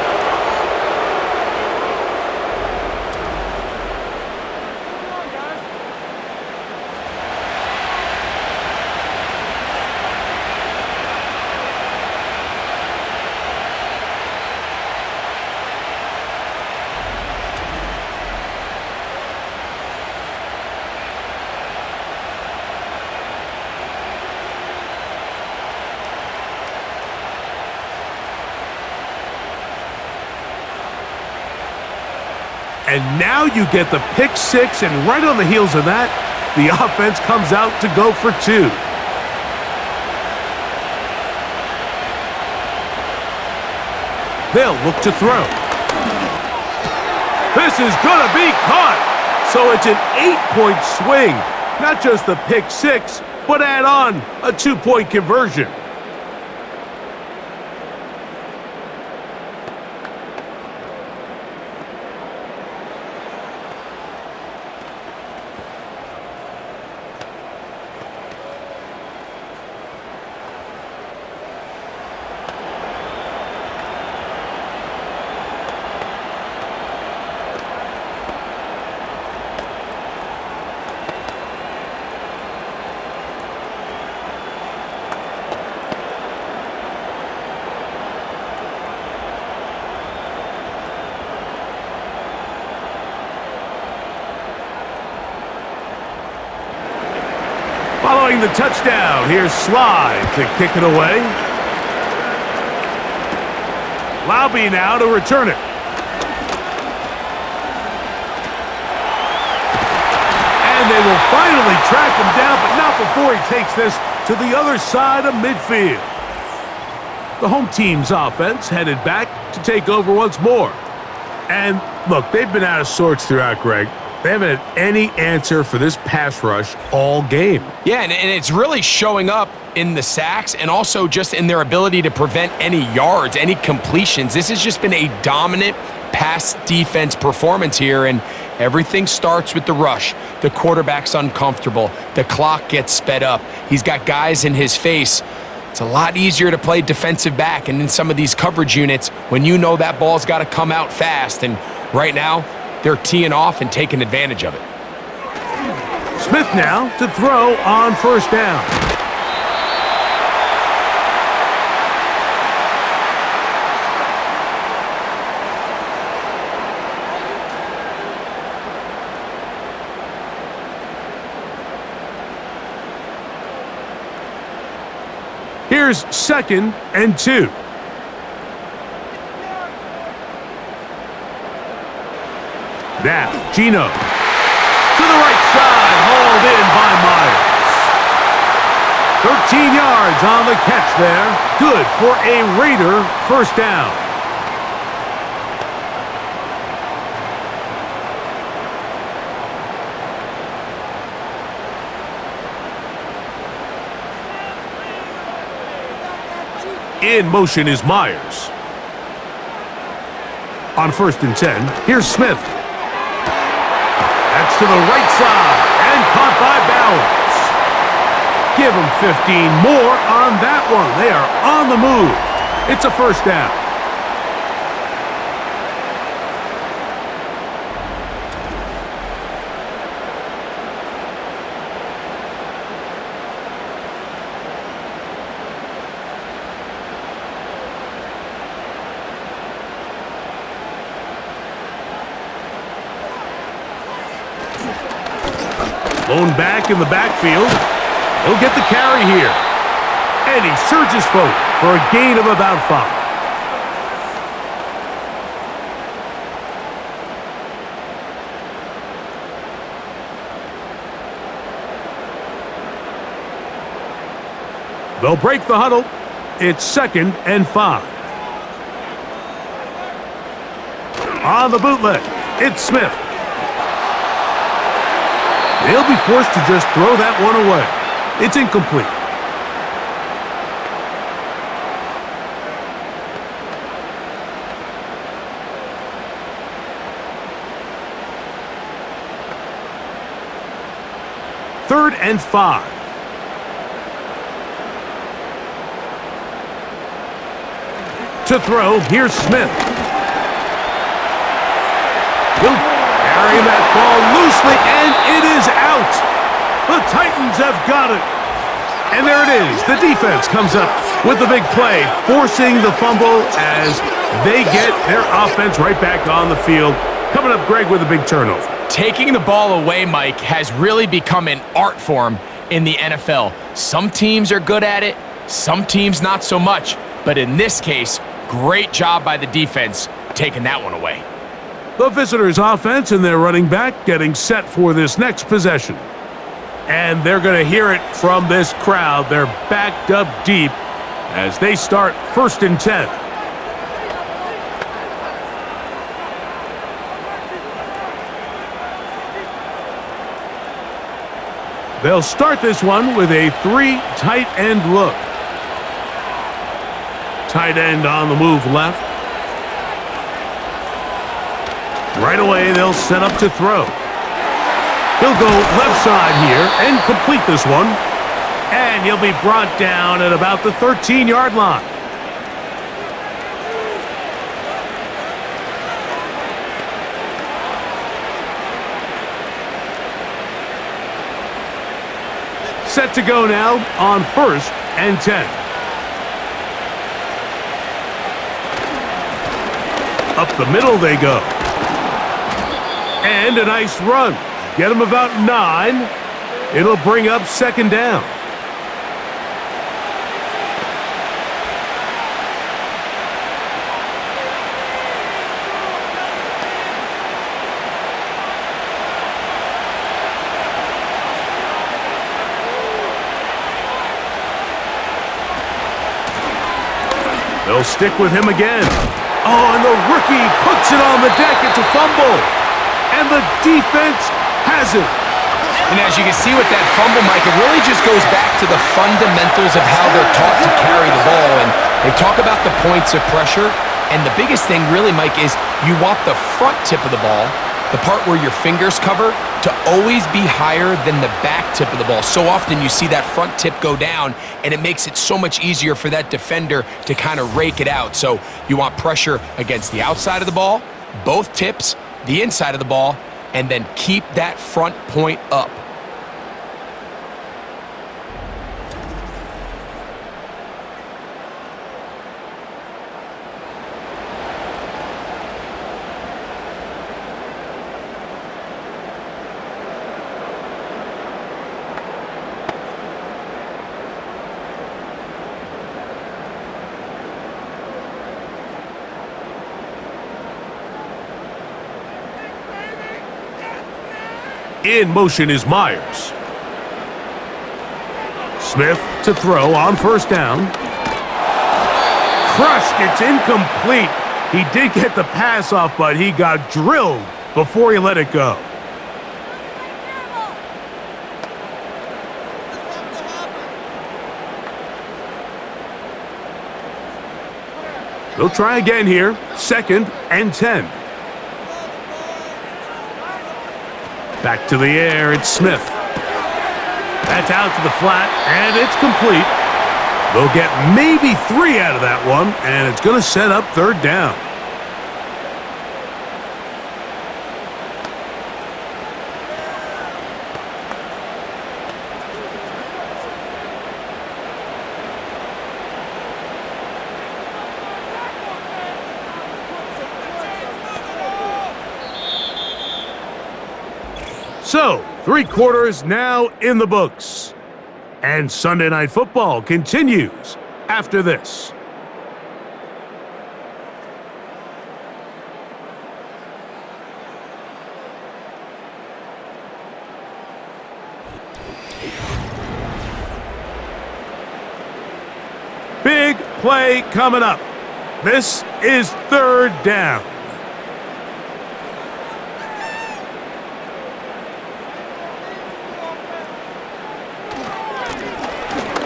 And now you get the pick six, and right on the heels of that, the offense comes out to go for two. They'll look to throw. This is going to be caught. So it's an 8-point swing. Not just the pick six, but add on a 2-point conversion. Following the touchdown, here's Slide to kick it away. Laube now to return it. And they will finally track him down, but not before he takes this to the other side of midfield. The home team's offense headed back to take over once more. And look, they've been out of sorts throughout, Greg. They haven't had any answer for this pass rush all game. Yeah, and it's really showing up in the sacks and also just in their ability to prevent any yards, any completions. This has just been a dominant pass defense performance here, and everything starts with the rush. The quarterback's uncomfortable. The clock gets sped up. He's got guys in his face. It's a lot easier to play defensive back, and in some of these coverage units, when you know that ball's got to come out fast, and right now, they're teeing off and taking advantage of it. Smith now to throw on first down. Here's 2nd and 2. Now, Gino to the right side, hauled in by Myers. 13 yards on the catch there. Good for a Raider first down. In motion is Myers. On 1st and 10, here's Smith. That's to the right side and caught by Bowers. Give them 15 more on that one. They are on the move. It's a first down. Blown back in the backfield. He'll get the carry here. And he surges forward for a gain of about 5. They'll break the huddle. It's 2nd and 5. On the bootleg, it's Smith. They'll be forced to just throw that one away. It's incomplete. Third and 5. To throw, here's Smith. He'll carry that ball loosely, and it is out. The Titans have got it. And there it is. The defense comes up with the big play, forcing the fumble as they get their offense right back on the field. Coming up, Greg, with a big turnover. Taking the ball away, Mike, has really become an art form in the NFL. Some teams are good at it, some teams not so much. But in this case, great job by the defense taking that one away. The visitors' offense and their running back getting set for this next possession. And they're going to hear it from this crowd. They're backed up deep as they start 1st and 10. They'll start this one with a 3 tight end look. Tight end on the move left. Right away, they'll set up to throw. He'll go left side here and complete this one. And he'll be brought down at about the 13-yard line. Set to go now on 1st and 10. Up the middle they go. And a nice run. Get him about 9. It'll bring up 2nd down. They'll stick with him again. Oh, and the rookie puts it on the deck. It's a fumble. And the defense has it. And as you can see with that fumble, Mike, it really just goes back to the fundamentals of how they're taught to carry the ball. And they talk about the points of pressure. And the biggest thing really, Mike, is you want the front tip of the ball, the part where your fingers cover, to always be higher than the back tip of the ball. So often you see that front tip go down, and it makes it so much easier for that defender to kind of rake it out. So you want pressure against the outside of the ball, both tips, the inside of the ball, and then keep that front point up. In motion is Myers. Smith to throw on 1st down. Crushed, it's incomplete. He did get the pass off, but he got drilled before he let it go. They'll try again here. 2nd and 10. Back to the air, it's Smith. That's out to the flat, and it's complete. They'll get maybe 3 out of that one, and it's going to set up 3rd down. So, 3 quarters now in the books. And Sunday Night Football continues after this. play coming up. This is third down.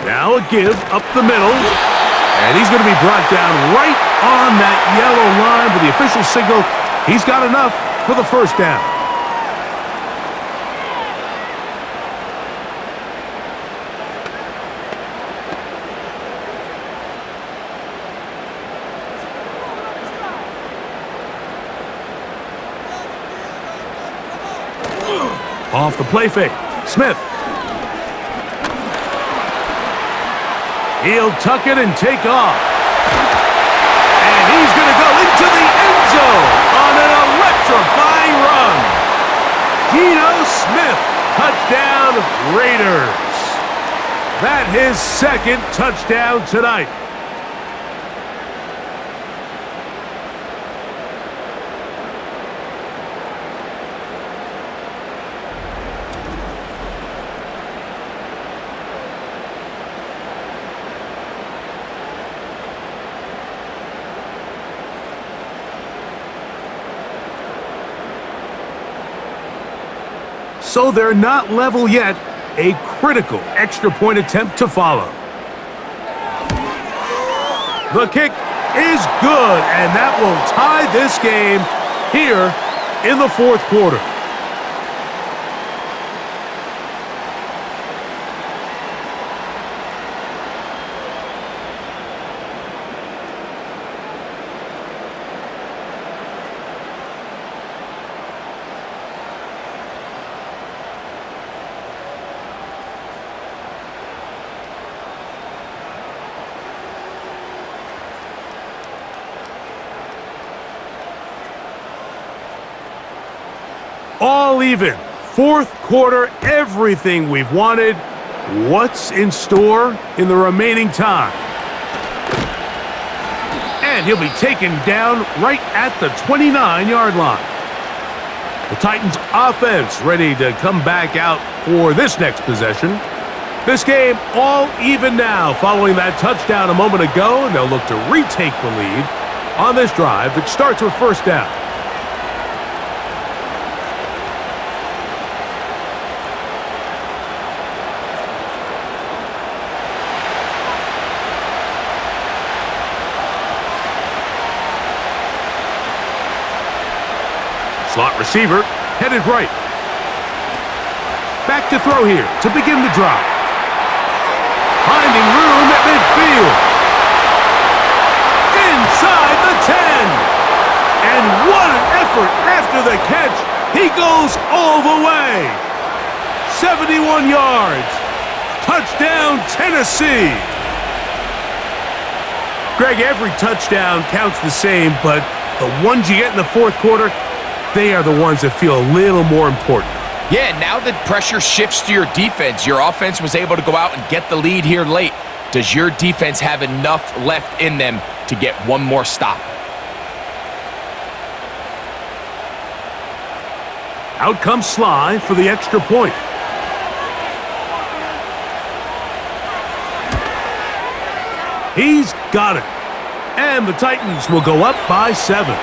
Now a give up the middle. And he's going to be brought down right on that yellow line with the official signal. He's got enough for the first down. Off the play fake. Smith. He'll tuck it and take off. And he's going to go into the end zone on an electrifying run. Geno Smith, touchdown Raiders. That's his second touchdown tonight. So they're not level yet. A critical extra point attempt to follow. The kick is good, and that will tie this game here in the fourth quarter. All even. Fourth quarter, everything we've wanted. What's in store in the remaining time? And he'll be taken down right at the 29-yard line. The Titans offense ready to come back out for this next possession. This game all even now following that touchdown a moment ago, and they'll look to retake the lead on this drive. It starts with first down. Slot receiver, headed right. Back to throw here to begin the drive. Finding room at midfield. Inside the 10. And what an effort after the catch. He goes all the way. 71 yards. Touchdown, Tennessee. Greg, every touchdown counts the same, but the ones you get in the fourth quarter, they are the ones that feel a little more important. Yeah, now the pressure shifts to your defense. Your offense was able to go out and get the lead here late. Does your defense have enough left in them to get one more stop? Out comes Sly for the extra point. He's got it. And the Titans will go up by 7.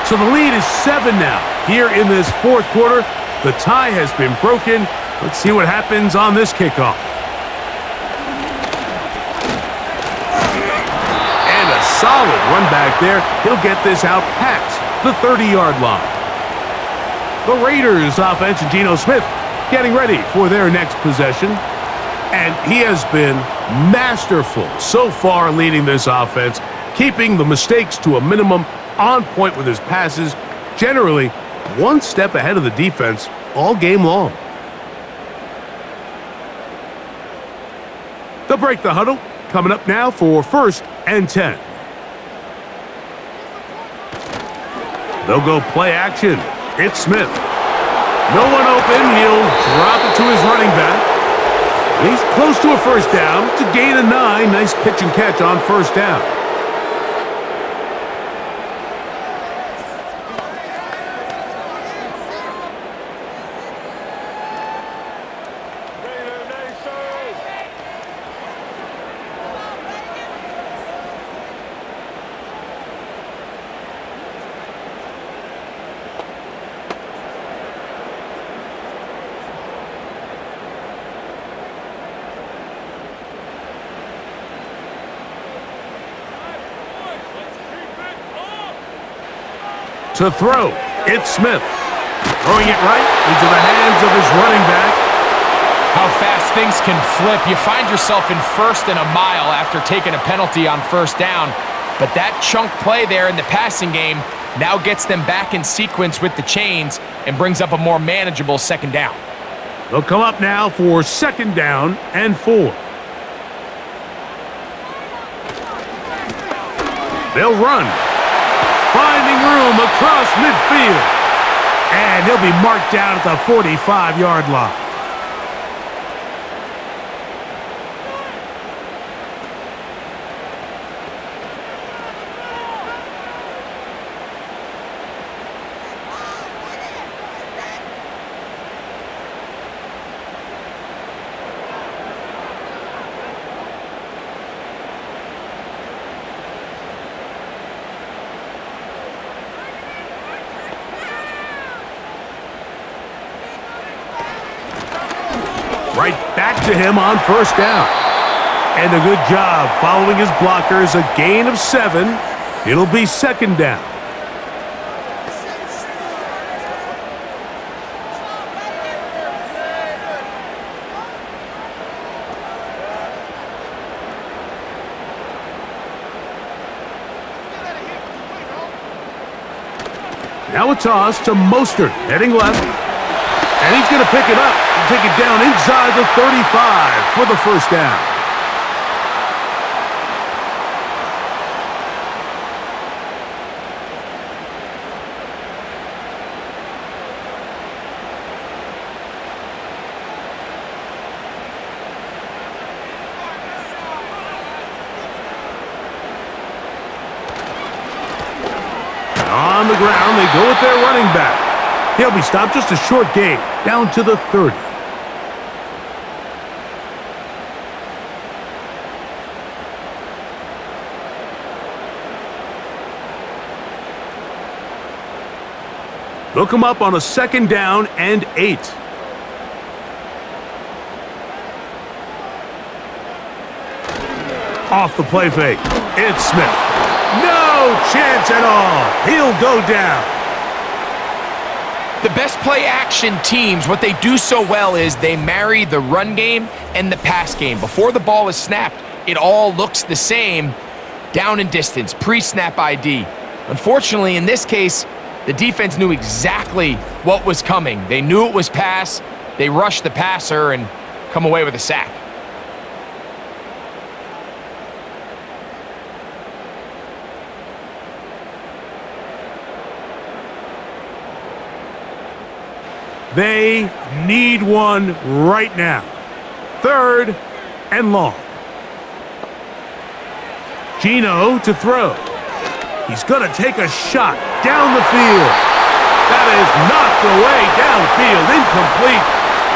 So the lead is 7 now. Here in this fourth quarter, the tie has been broken. Let's see what happens on this kickoff. And a solid run back there. He'll get this out past the 30-yard line. The Raiders offense and Geno Smith getting ready for their next possession. And he has been masterful so far leading this offense, keeping the mistakes to a minimum, on point with his passes, generally one step ahead of the defense all game long. They'll break the huddle, coming up now for 1st and 10. They'll go play action. It's Smith. No one open. He'll drop it to his running back. He's close to a first down to gain a 9. Nice pitch and catch on first down. To throw, it's Smith. Throwing it right into the hands of his running back. How fast things can flip. You find yourself in 1st and a mile after taking a penalty on first down. But that chunk play there in the passing game now gets them back in sequence with the chains and brings up a more manageable 2nd down. They'll come up now for 2nd down and 4. They'll run. Finding room across midfield. And he'll be marked down at the 45-yard line. Right back to him on first down. And a good job following his blockers. A gain of 7. It'll be 2nd down. Now a toss to Mostert, heading left. And he's going to pick it up and take it down inside the 35 for the first down. On the ground, they go with their running back. He'll be stopped just a short gain, down to the 30. They'll come up on a 2nd down and 8. Off the play fake, it's Smith. No chance at all. He'll go down. The best play action teams, what they do so well is they marry the run game and the pass game. Before the ball is snapped, it all looks the same. Down and distance, pre-snap ID. Unfortunately, in this case, the defense knew exactly what was coming. They knew it was pass. They rushed the passer and come away with a sack. They need one right now. 3rd and long. Gino to throw. He's going to take a shot down the field. That is knocked away downfield, incomplete.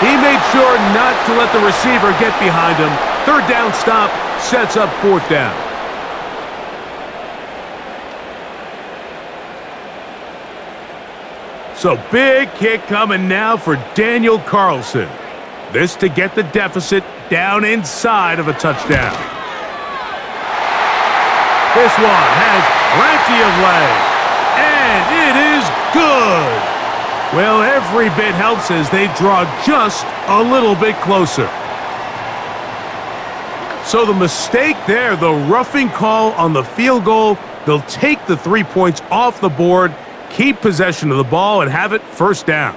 He made sure not to let the receiver get behind him. 3rd down stop sets up 4th down. So big kick coming now for Daniel Carlson. This to get the deficit down inside of a touchdown. This one has plenty of leg, and it is good. Well, every bit helps as they draw just a little bit closer. So the mistake there, the roughing call on the field goal, they'll take the 3 points off the board, keep possession of the ball, and have it 1st down.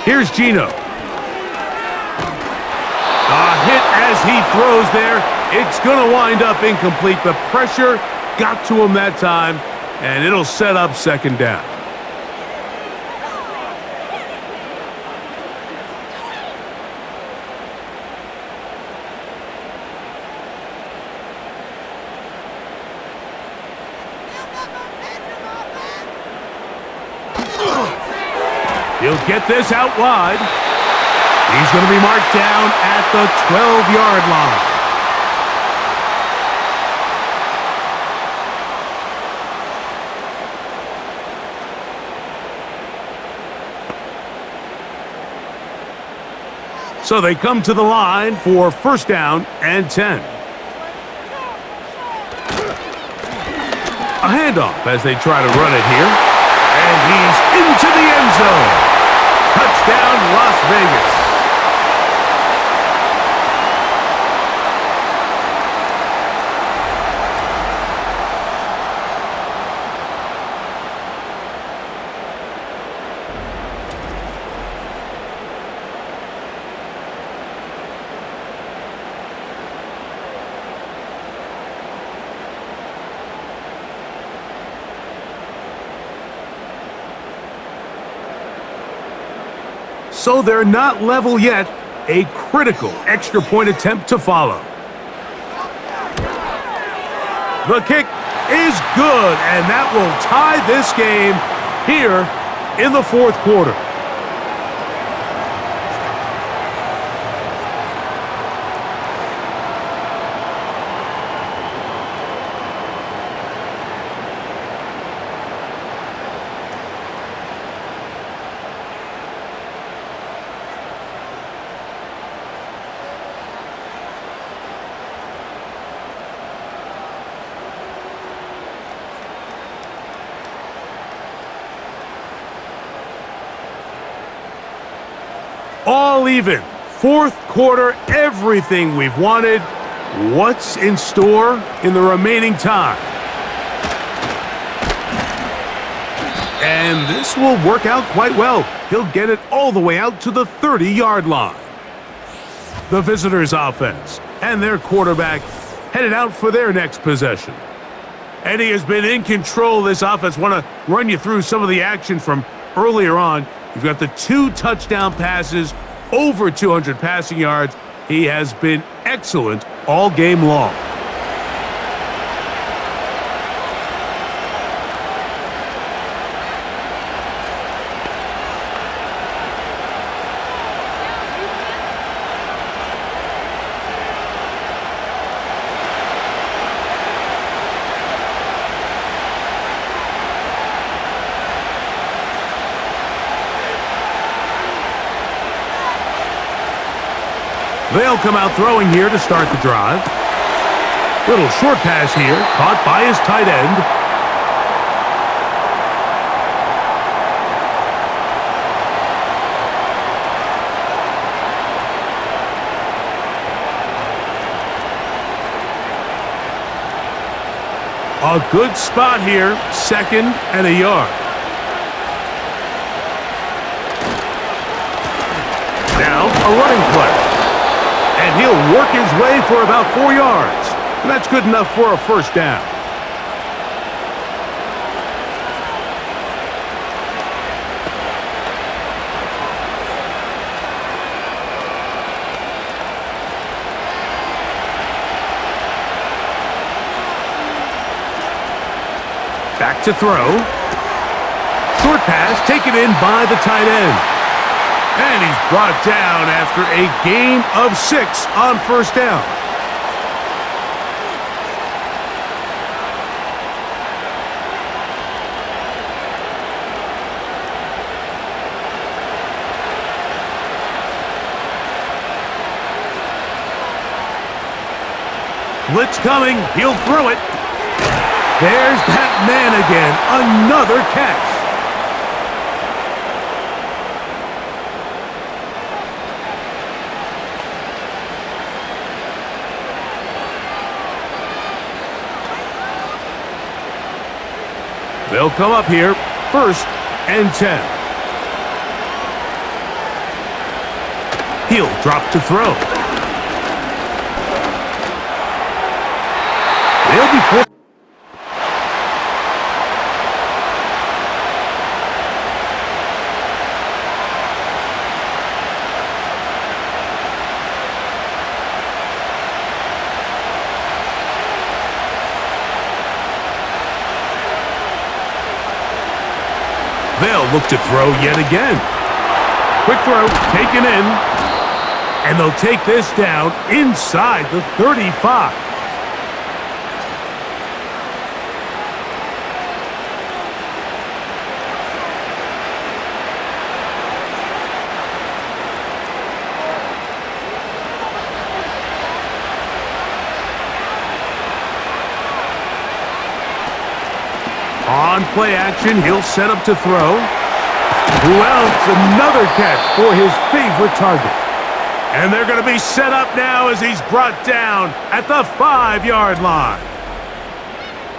Here's Gino. A hit as he throws there. It's going to wind up incomplete. The pressure got to him that time, and it'll set up second down. He'll get this out wide. He's going to be marked down at the 12-yard line. So they come to the line for first down and 10. A handoff as they try to run it here. And he's into the end zone. Touchdown, Las Vegas. So they're not level yet. A critical extra point attempt to follow. The kick is good, and that will tie this game here in the fourth quarter. All even. Fourth quarter, everything we've wanted. What's in store in the remaining time? And this will work out quite well. He'll get it all the way out to the 30-yard line. The visitors' offense and their quarterback headed out for their next possession. And he has been in control of this offense. Want to run you through some of the action from earlier on. You've got the 2 touchdown passes, over 200 passing yards. He has been excellent all game long. They'll come out throwing here to start the drive. Little short pass here, caught by his tight end. A good spot here, 2nd and a yard. Now a running play. And he'll work his way for about 4 yards. And that's good enough for a first down. Back to throw. Short pass taken in by the tight end. And he's brought down after a gain of 6 on first down. Blitz coming. He'll throw it. There's that man again. Another catch. They'll come up here, 1st and 10. He'll drop to throw. They'll be forced. They'll look to throw yet again. Quick throw, taken in. And they'll take this down inside the 35. On play action, he'll set up to throw. Who else? Another catch for his favorite target. And they're going to be set up now as he's brought down at the 5-yard line.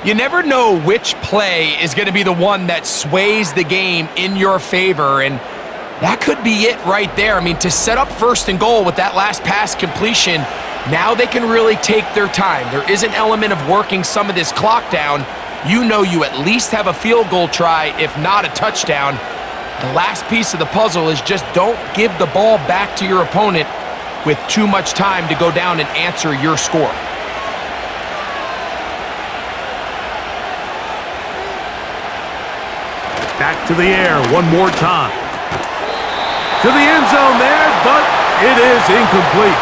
You never know which play is going to be the one that sways the game in your favor, and that could be it right there. I mean, to set up 1st and goal with that last pass completion, now they can really take their time. There is an element of working some of this clock down. You know you at least have a field goal try, if not a touchdown. The last piece of the puzzle is just don't give the ball back to your opponent with too much time to go down and answer your score. Back to the air one more time. To the end zone there, but it is incomplete.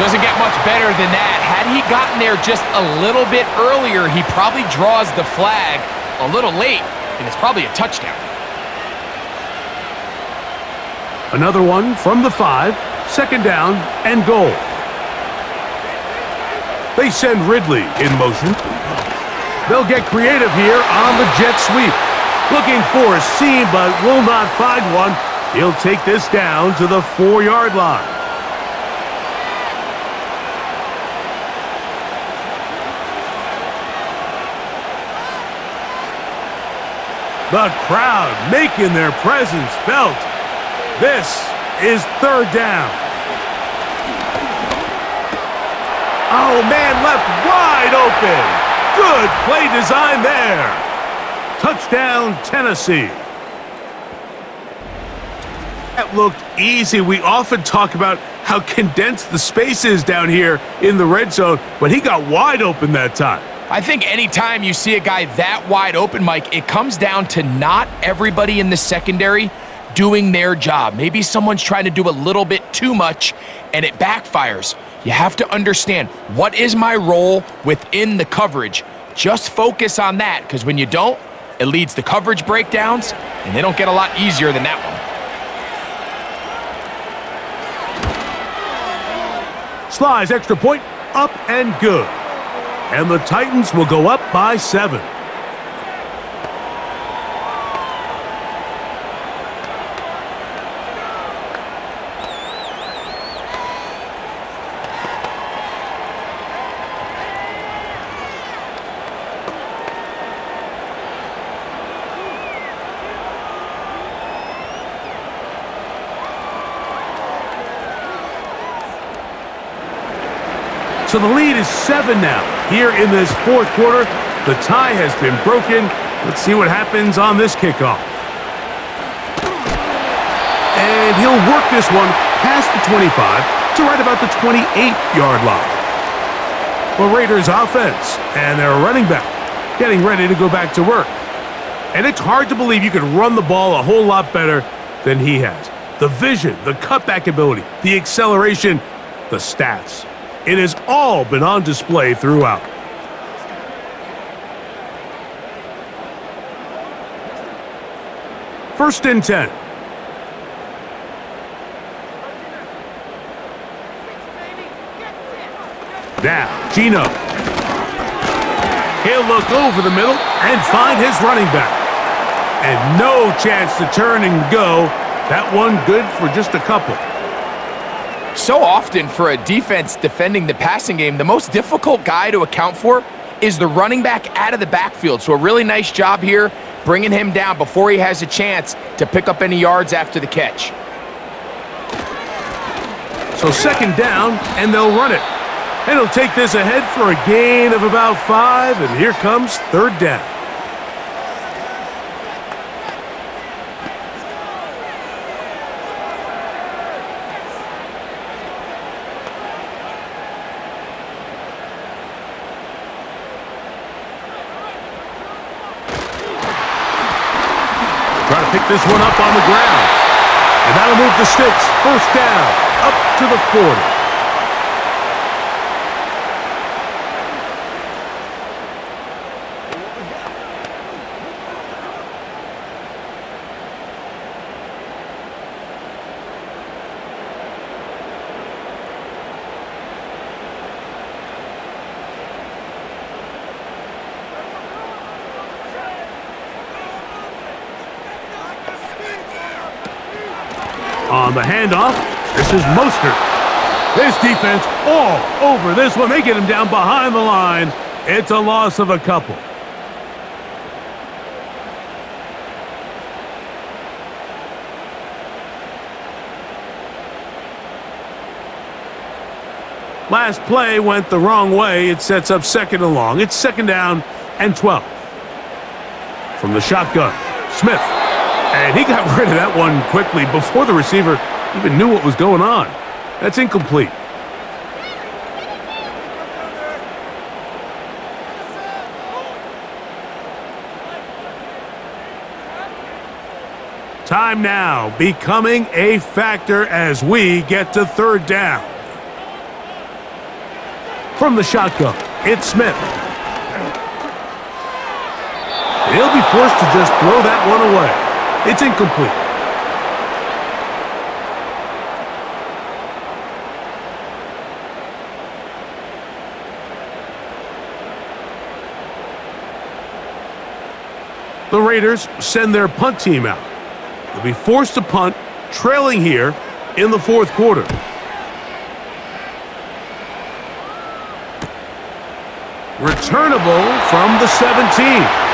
Doesn't get much better than that. Had he gotten there just a little bit earlier, he probably draws the flag a little late, and it's probably a touchdown. Another one from the 5, 2nd down and goal. They send Ridley in motion. They'll get creative here on the jet sweep. Looking for a seam, but will not find one. He'll take this down to the 4-yard line. The crowd making their presence felt. This is 3rd down. Oh, man, left wide open. Good play design there. Touchdown, Tennessee. That looked easy. We often talk about how condensed the space is down here in the red zone, but he got wide open that time. I think anytime you see a guy that wide open, Mike, it comes down to not everybody in the secondary doing their job. Maybe someone's trying to do a little bit too much and it backfires. You have to understand, what is my role within the coverage? Just focus on that, because when you don't, it leads to coverage breakdowns, and they don't get a lot easier than that one. Sly's extra point, up and good. And the Titans will go up by 7. So the lead is 7 now. Here in this 4th quarter, the tie has been broken. Let's see what happens on this kickoff. And he'll work this one past the 25 to right about the 28-yard line. The Raiders offense and their running back getting ready to go back to work. And it's hard to believe you could run the ball a whole lot better than he has. The vision, the cutback ability, the acceleration, the stats. It has all been on display throughout. First and 10. Now, Gino. He'll look over the middle and find his running back. And no chance to turn and go. That one good for just a couple. So often for a defense defending the passing game, the most difficult guy to account for is the running back out of the backfield. So a really nice job here, bringing him down before he has a chance to pick up any yards after the catch. So second down, and they'll run it. And he'll take this ahead for a gain of about 5, and here comes third down. Try to pick this one up on the ground. And that'll move the sticks. First down, up to the 40. On the handoff, this is Mostert. This defense all over this one. They get him down behind the line. It's a loss of a couple. Last play went the wrong way. It sets up second and long. It's second down and 12. From the shotgun, Smith. And he got rid of that one quickly before the receiver even knew what was going on. That's incomplete. Time now becoming a factor as we get to third down. From the shotgun, it's Smith. He'll be forced to just throw that one away. It's incomplete. The Raiders send their punt team out. They'll be forced to punt, trailing here in the fourth quarter. Returnable from the 17.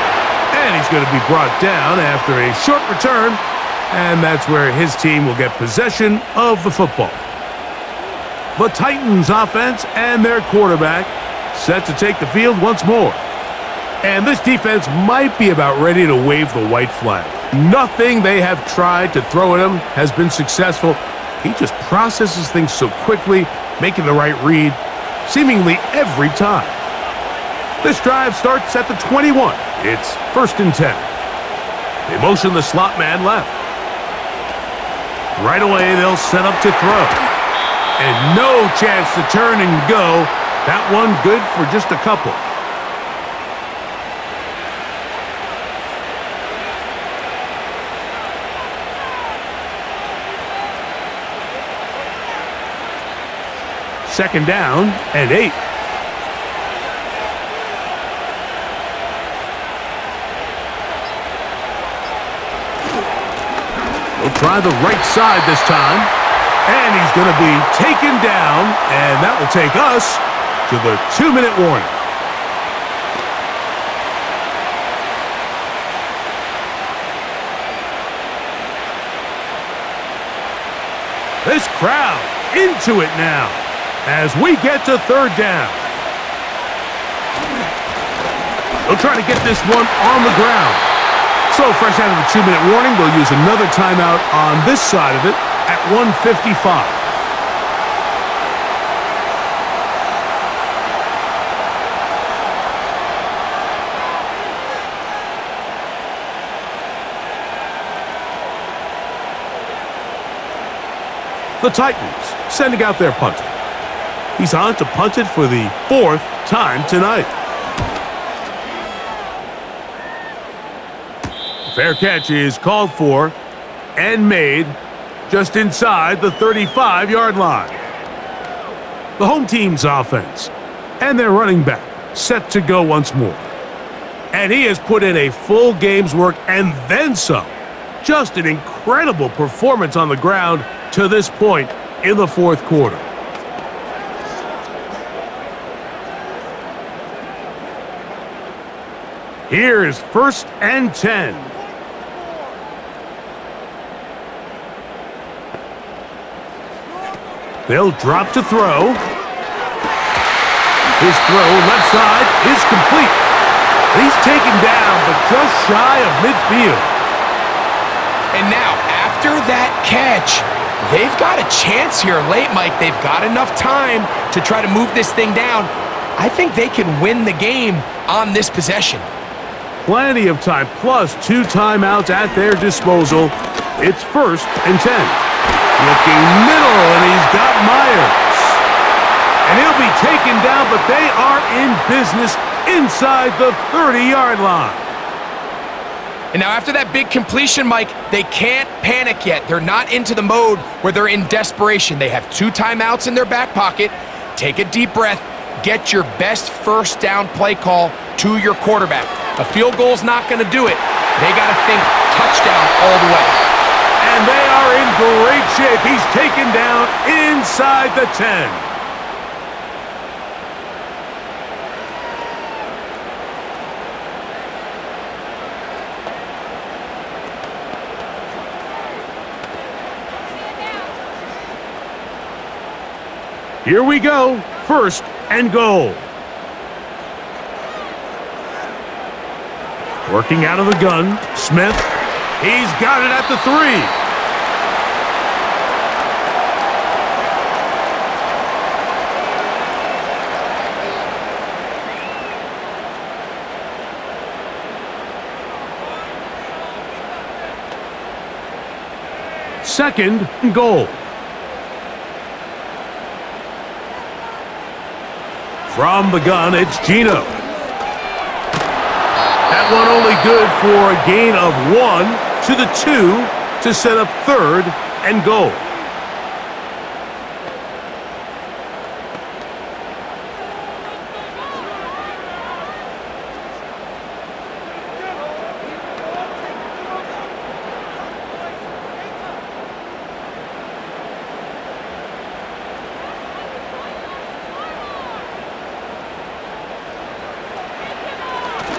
And he's going to be brought down after a short return, and that's where his team will get possession of the football. The Titans offense and their quarterback set to take the field once more. And this defense might be about ready to wave the white flag. Nothing they have tried to throw at him has been successful. He just processes things so quickly, making the right read seemingly every time. This drive starts at the 21. It's first and 10. They motion the slot man left. Right away, they'll set up to throw. And no chance to turn and go. That one good for just a couple. Second down and 8. He'll try the right side this time. And he's going to be taken down. And that will take us to the 2-minute warning. This crowd into it now as we get to third down. They'll try to get this one on the ground. So fresh out of the 2-minute warning, they'll use another timeout on this side of it at 1:55. The Titans sending out their punter. He's on to punt it for the 4th time tonight. Fair catch is called for and made just inside the 35-yard line. The home team's offense and their running back set to go once more. And he has put in a full game's work and then some. Just an incredible performance on the ground to this point in the fourth quarter. Here is first and 10. They'll drop to throw. His throw left side is complete. He's taken down, but just shy of midfield. And now, after that catch, they've got a chance here late, Mike. They've got enough time to try to move this thing down. I think they can win the game on this possession. Plenty of time, plus 2 timeouts at their disposal. It's 1st and 10. Looking middle, and he's got Myers. And he'll be taken down, but they are in business inside the 30-yard line. And now after that big completion, Mike, they can't panic yet. They're not into the mode where they're in desperation. They have 2 timeouts in their back pocket. Take a deep breath. Get your best first down play call to your quarterback. A field goal's not going to do it. They got to think touchdown all the way. And they are in great shape. He's taken down inside the 10. Here we go, 1st and goal. Working out of the gun, Smith. He's got it at the 3. Second and goal. From the gun, it's Gino. That one only good for a gain of 1 to the 2 to set up 3rd and goal.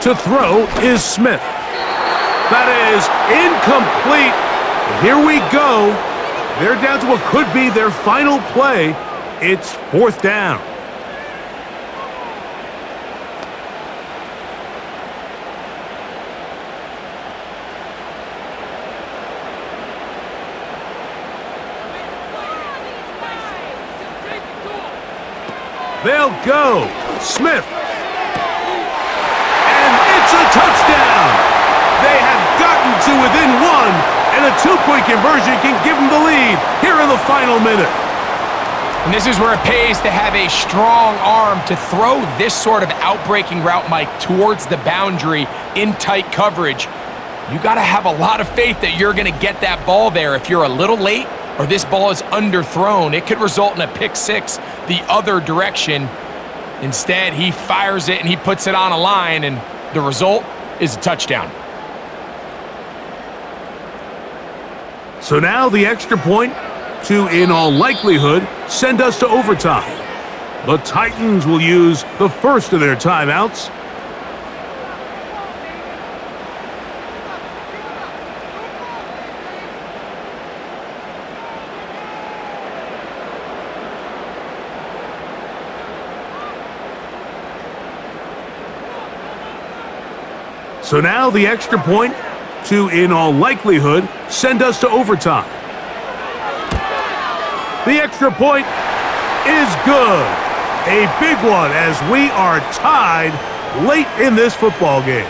To throw is Smith. That is incomplete. Here we go. They're down to what could be their final play. It's 4th down. They'll go. Smith. A touchdown! They have gotten to within 1, and a 2-point conversion can give them the lead here in the final minute. And this is where it pays to have a strong arm to throw this sort of outbreaking route, Mike, towards the boundary in tight coverage. You got to have a lot of faith that you're going to get that ball there. If you're a little late or this ball is underthrown, it could result in a pick 6 the other direction. Instead, he fires it and he puts it on a line, and the result is a touchdown. So now the extra point to, in all likelihood, send us to overtime. The Titans will use the first of their timeouts. So now the extra point to, in all likelihood, send us to overtime. The extra point is good. A big one as we are tied late in this football game.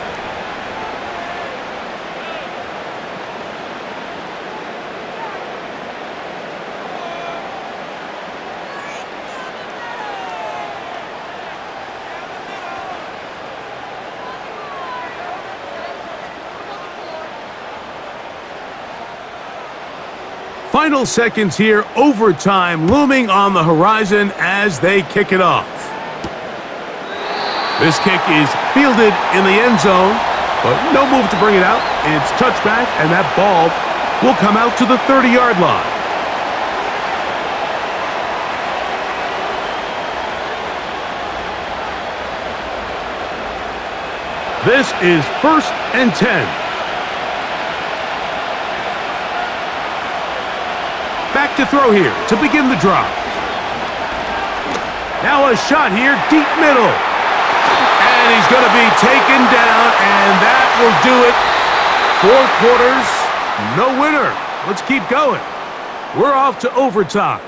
Final seconds here, overtime looming on the horizon as they kick it off. This kick is fielded in the end zone, but no move to bring it out. It's touchback, and that ball will come out to the 30-yard line. This is 1st and 10. Back to throw here to begin the drive. Now a shot here, deep middle. And he's going to be taken down, and that will do it. 4 quarters, no winner. Let's keep going. We're off to overtime.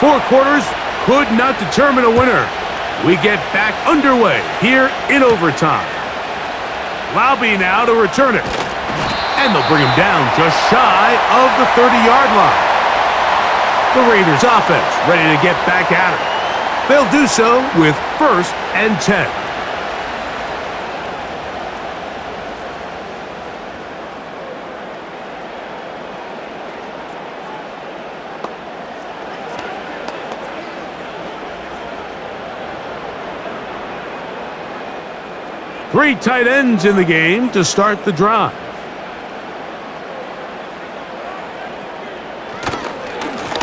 Four quarters could not determine a winner. We get back underway here in overtime. Lobby now to return it. And they'll bring him down just shy of the 30-yard line. The Raiders offense ready to get back at it. They'll do so with 1st and 10. Three tight ends in the game to start the drive.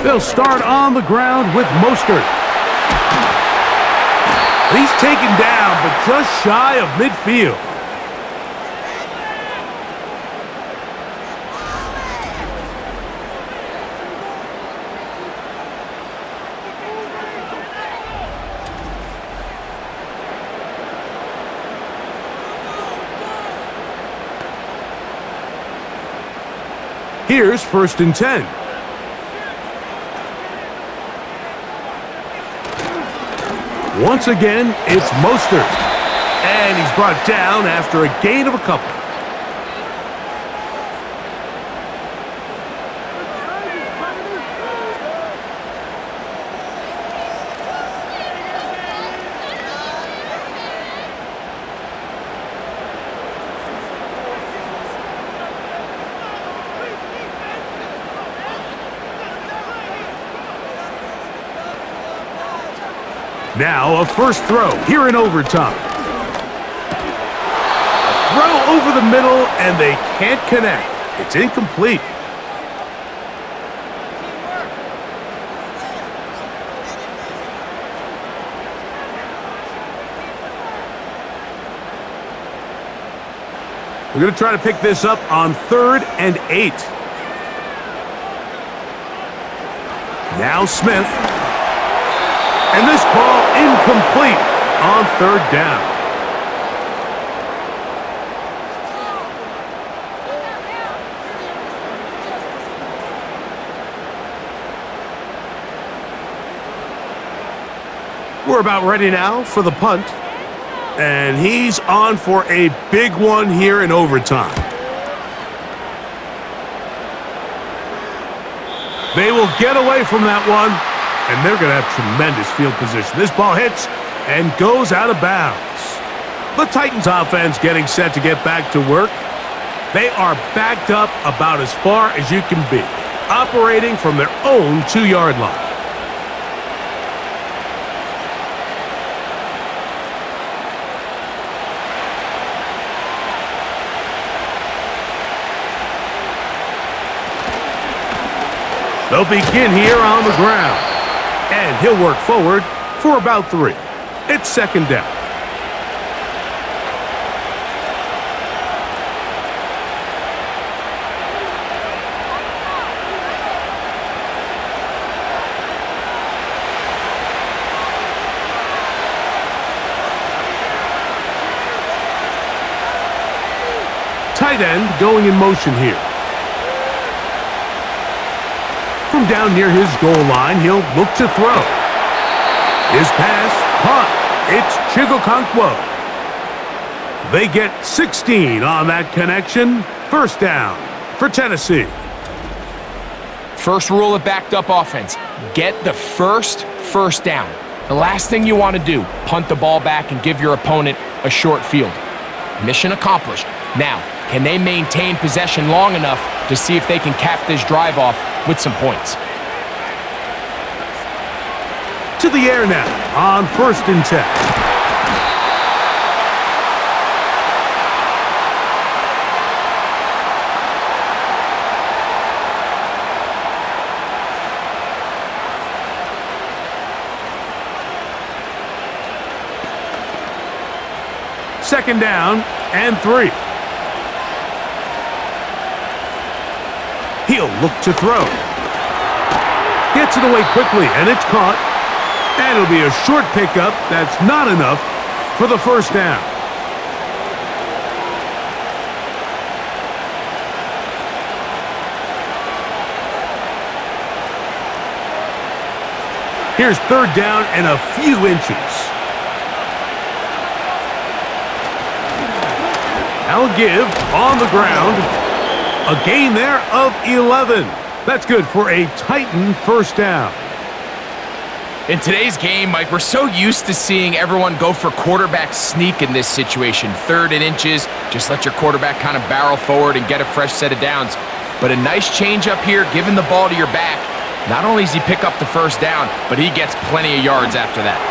They'll start on the ground with Mostert. He's taken down, but just shy of midfield. Here's 1st and 10. Once again, it's Mostert. And he's brought down after a gain of a couple. Now a first throw here in overtime. A throw over the middle, and they can't connect. It's incomplete. We're going to try to pick this up on 3rd and 8. Now Smith. And this ball incomplete on 3rd down. We're about ready now for the punt. And he's on for a big one here in overtime. They will get away from that one. And they're going to have tremendous field position. This ball hits and goes out of bounds. The Titans offense getting set to get back to work. They are backed up about as far as you can be, operating from their own 2-yard line. They'll begin here on the ground. And he'll work forward for about 3. It's 2nd down. Tight end going in motion here. From down near his goal line, he'll look to throw. His pass, caught. It's Chigokonkwo. They get 16 on that connection. First down for Tennessee. First rule of backed up offense, get the first down. The last thing you want to do, punt the ball back and give your opponent a short field. Mission accomplished. Now, can they maintain possession long enough to see if they can cap this drive off with some points? To the air now on 1st and 10. Second down and 3. He'll look to throw. Gets it away quickly, and it's caught. And it'll be a short pickup. That's not enough for the first down. Here's 3rd down and a few inches. Now a give on the ground. A gain there of 11. That's good for a Titan first down. In today's game, Mike, we're so used to seeing everyone go for quarterback sneak in this situation. 3rd and inches, just let your quarterback kind of barrel forward and get a fresh set of downs. But a nice change up here, giving the ball to your back. Not only does he pick up the first down, but he gets plenty of yards after that.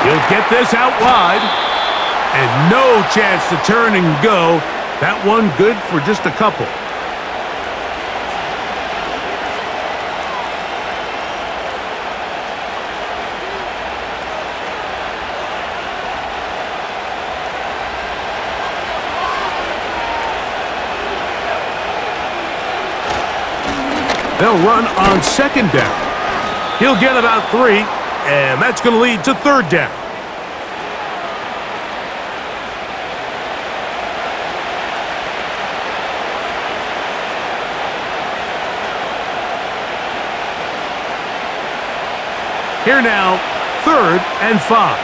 He'll get this out wide. And no chance to turn and go. That one good for just a couple. They'll run on 2nd down. He'll get about 3, and that's going to lead to 3rd down. Here now, 3rd and 5.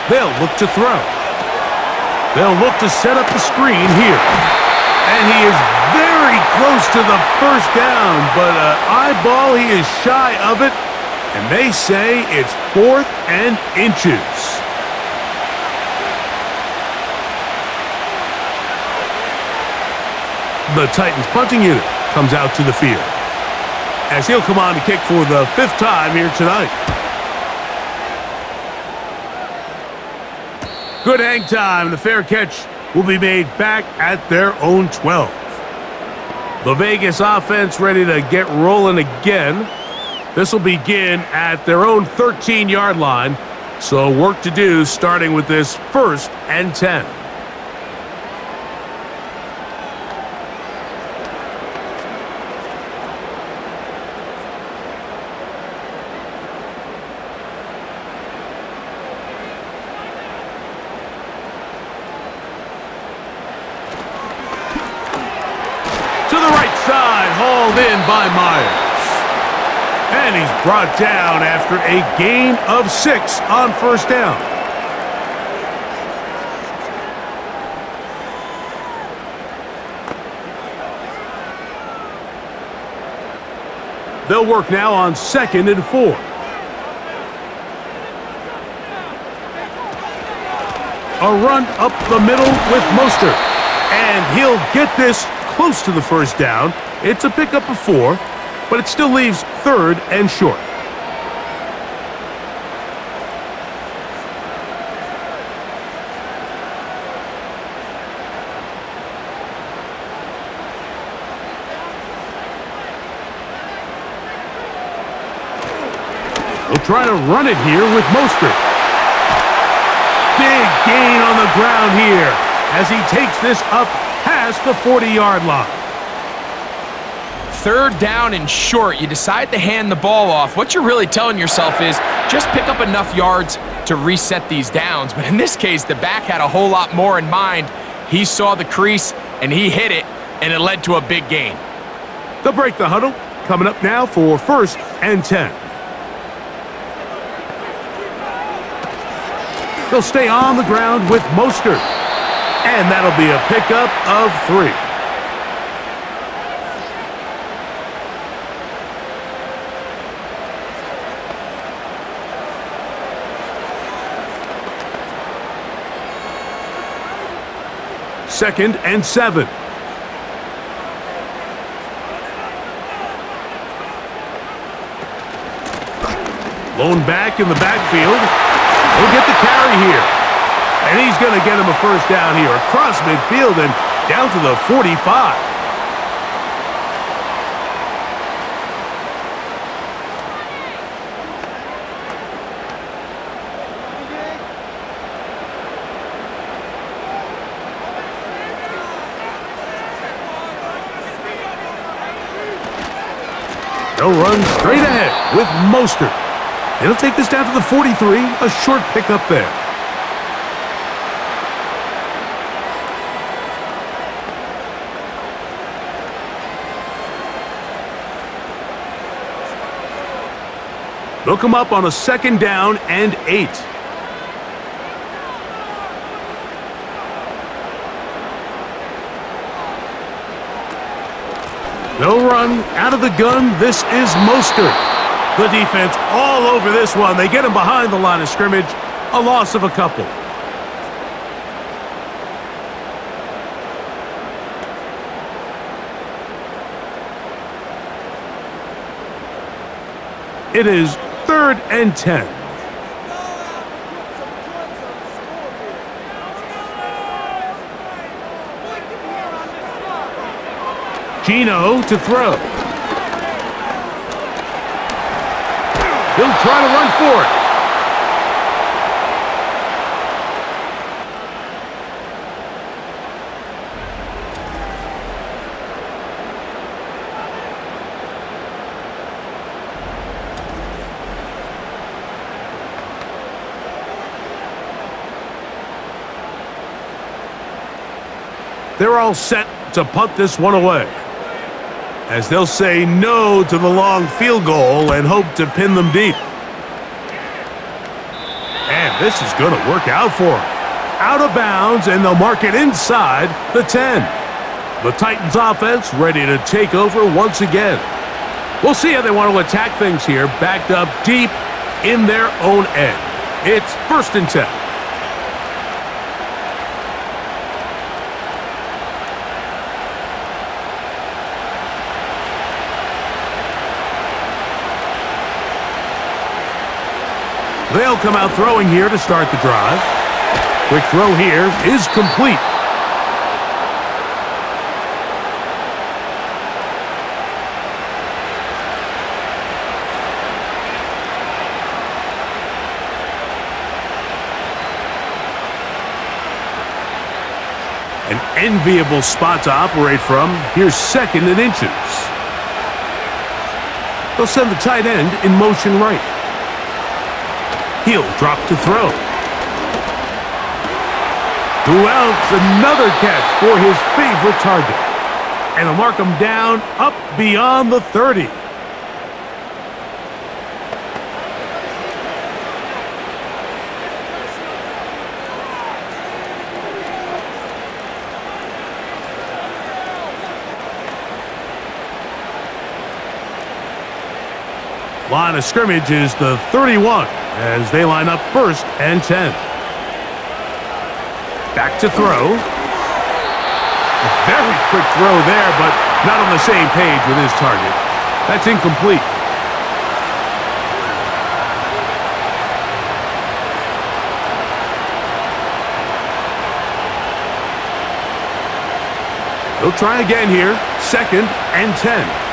They'll look to throw. They'll look to set up the screen here. And he is very close to the first down, but eyeball, he is shy of it. And they say it's 4th and inches. The Titans punting unit comes out to the field, as he'll come on to kick for the 5th time here tonight. Good hang time. The fair catch will be made back at their own 12. The Vegas offense ready to get rolling again. This will begin at their own 13-yard line. So work to do starting with this 1st and 10. Hauled in by Myers. And he's brought down after a gain of 6 on 1st down. They'll work now on 2nd and 4. A run up the middle with Mostert. And he'll get this close to the first down. It's a pickup of 4, but it still leaves 3rd and short. They'll try to run it here with Mostert. Big gain on the ground here as he takes this up past the 40-yard line. 3rd down and short. You decide to hand the ball off. What you're really telling yourself is just pick up enough yards to reset these downs. But in this case, the back had a whole lot more in mind. He saw the crease, and he hit it, and it led to a big gain. They'll break the huddle. Coming up now for 1st and 10. They'll stay on the ground with Mostert. And that'll be a pickup of 3. Second and 7. Lone back in the backfield. He'll get the carry here. And he's going to get him a first down here across midfield and down to the 45. They'll run straight ahead with Mostert. It'll take this down to the 43, a short pickup there. They'll come up on a second down and 8. They'll run out of the gun. This is Mostert. The defense all over this one. They get him behind the line of scrimmage. A loss of a couple. It is 3rd and 10. Gino to throw. He'll try to run for it. They're all set to punt this one away, as they'll say no to the long field goal and hope to pin them deep. And this is going to work out for them. Out of bounds, and they'll mark it inside the 10. The Titans offense ready to take over once again. We'll see how they want to attack things here, backed up deep in their own end. It's 1st and 10. They'll come out throwing here to start the drive. Quick throw here is complete. An enviable spot to operate from. Here's 2nd and inches. They'll send the tight end in motion right. He'll drop to throw. Throughout, another catch for his favorite target. And they'll mark him down up beyond the 30. Line of scrimmage is the 31 as they line up 1st and 10. Back to throw. A very quick throw there, but not on the same page with his target. That's incomplete. They'll try again here. 2nd and 10.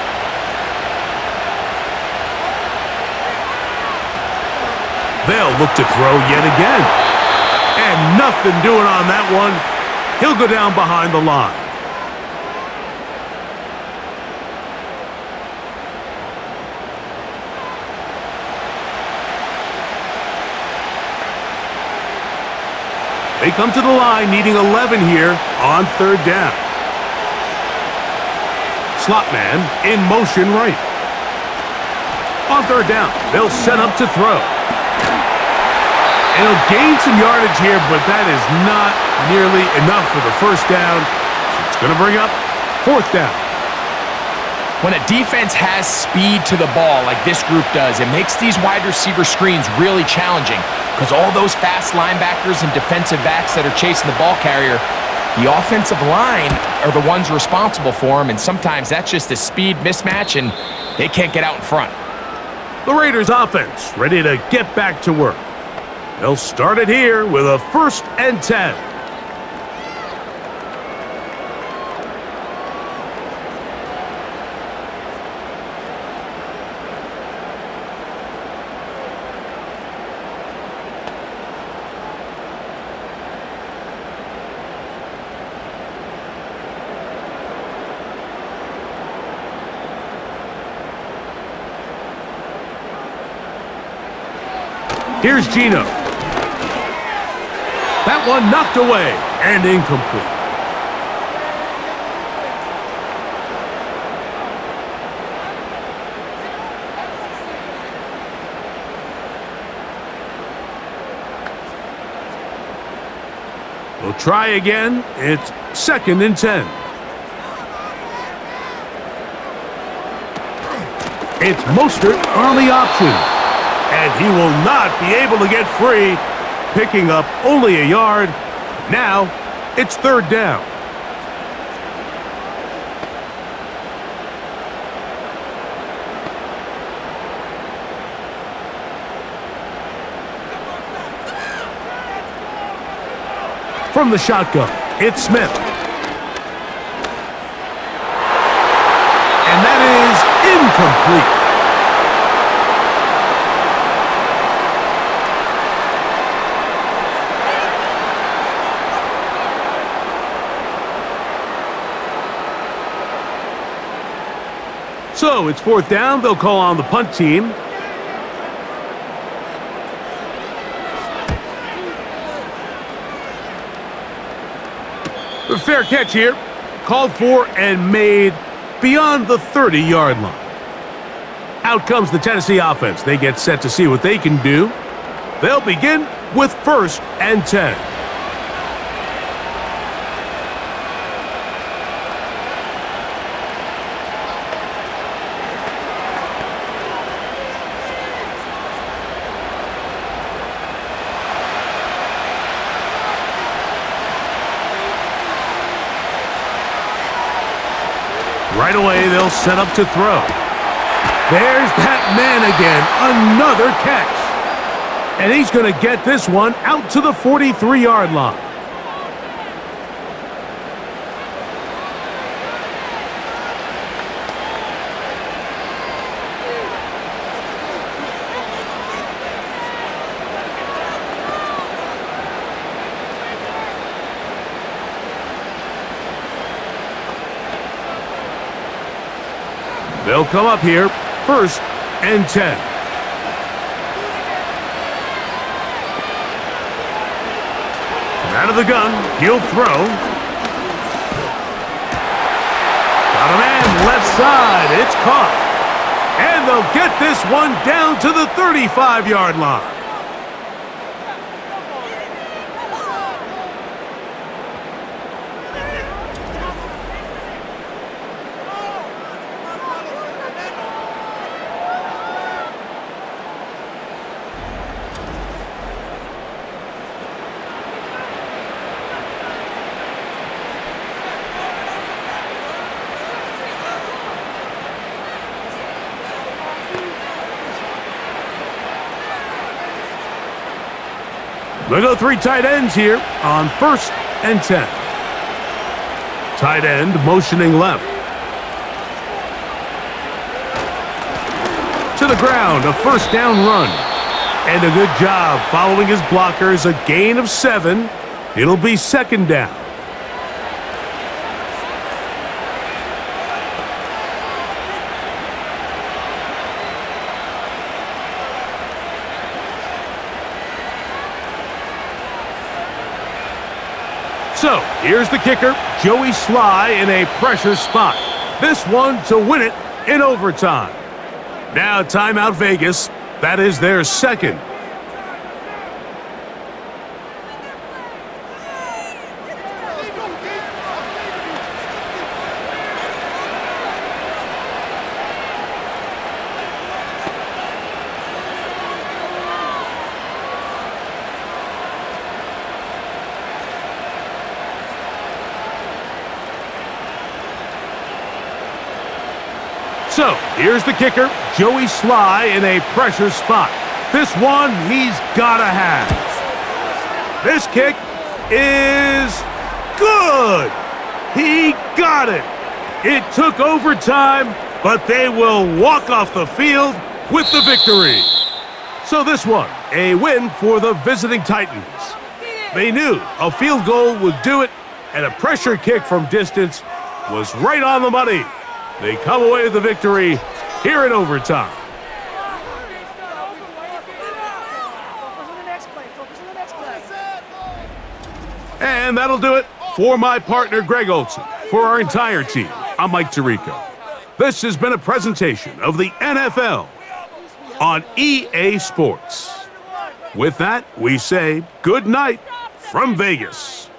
They'll look to throw yet again. And nothing doing on that one. He'll go down behind the line. They come to the line needing 11 here on 3rd down. Slot man in motion right. On 3rd down, they'll set up to throw. And he'll gain some yardage here, but that is not nearly enough for the first down. So it's going to bring up fourth down. When a defense has speed to the ball like this group does, it makes these wide receiver screens really challenging because all those fast linebackers and defensive backs that are chasing the ball carrier, the offensive line are the ones responsible for them, and sometimes that's just a speed mismatch, and they can't get out in front. The Raiders offense ready to get back to work. They'll start it here with a 1st and 10. Here's Gino. That one knocked away and incomplete. We'll try again. It's 2nd and 10. It's Mostert on the option. And he will not be able to get free, picking up only a yard. Now, it's 3rd down. From the shotgun, it's Smith. And that is incomplete. So it's 4th down. They'll call on the punt team. A fair catch here. Called for and made beyond the 30-yard line. Out comes the Tennessee offense. They get set to see what they can do. They'll begin with 1st and 10. Right away, they'll set up to throw. There's that man again, another catch. And he's going to get this one out to the 43-yard line. They'll come up here, 1st and 10. Out of the gun, he'll throw. Got a man left side, it's caught. And they'll get this one down to the 35-yard line. They'll go 3 tight ends here on 1st and 10. Tight end motioning left. To the ground, a 1st down run. And a good job following his blockers, a gain of 7. It'll be 2nd down. So, here's the kicker, Joey Sly in a pressure spot. This one to win it in overtime. Now, timeout Vegas. That is their 2nd. So, here's the kicker, Joey Sly in a pressure spot. This one he's gotta have. This kick is good. He got it. It took overtime, but they will walk off the field with the victory. So this one, a win for the visiting Titans. They knew a field goal would do it, and a pressure kick from distance was right on the money. They come away with the victory here in overtime. And that'll do it for my partner, Greg Olson. For our entire team, I'm Mike Tirico. This has been a presentation of the NFL on EA Sports. With that, we say good night from Vegas.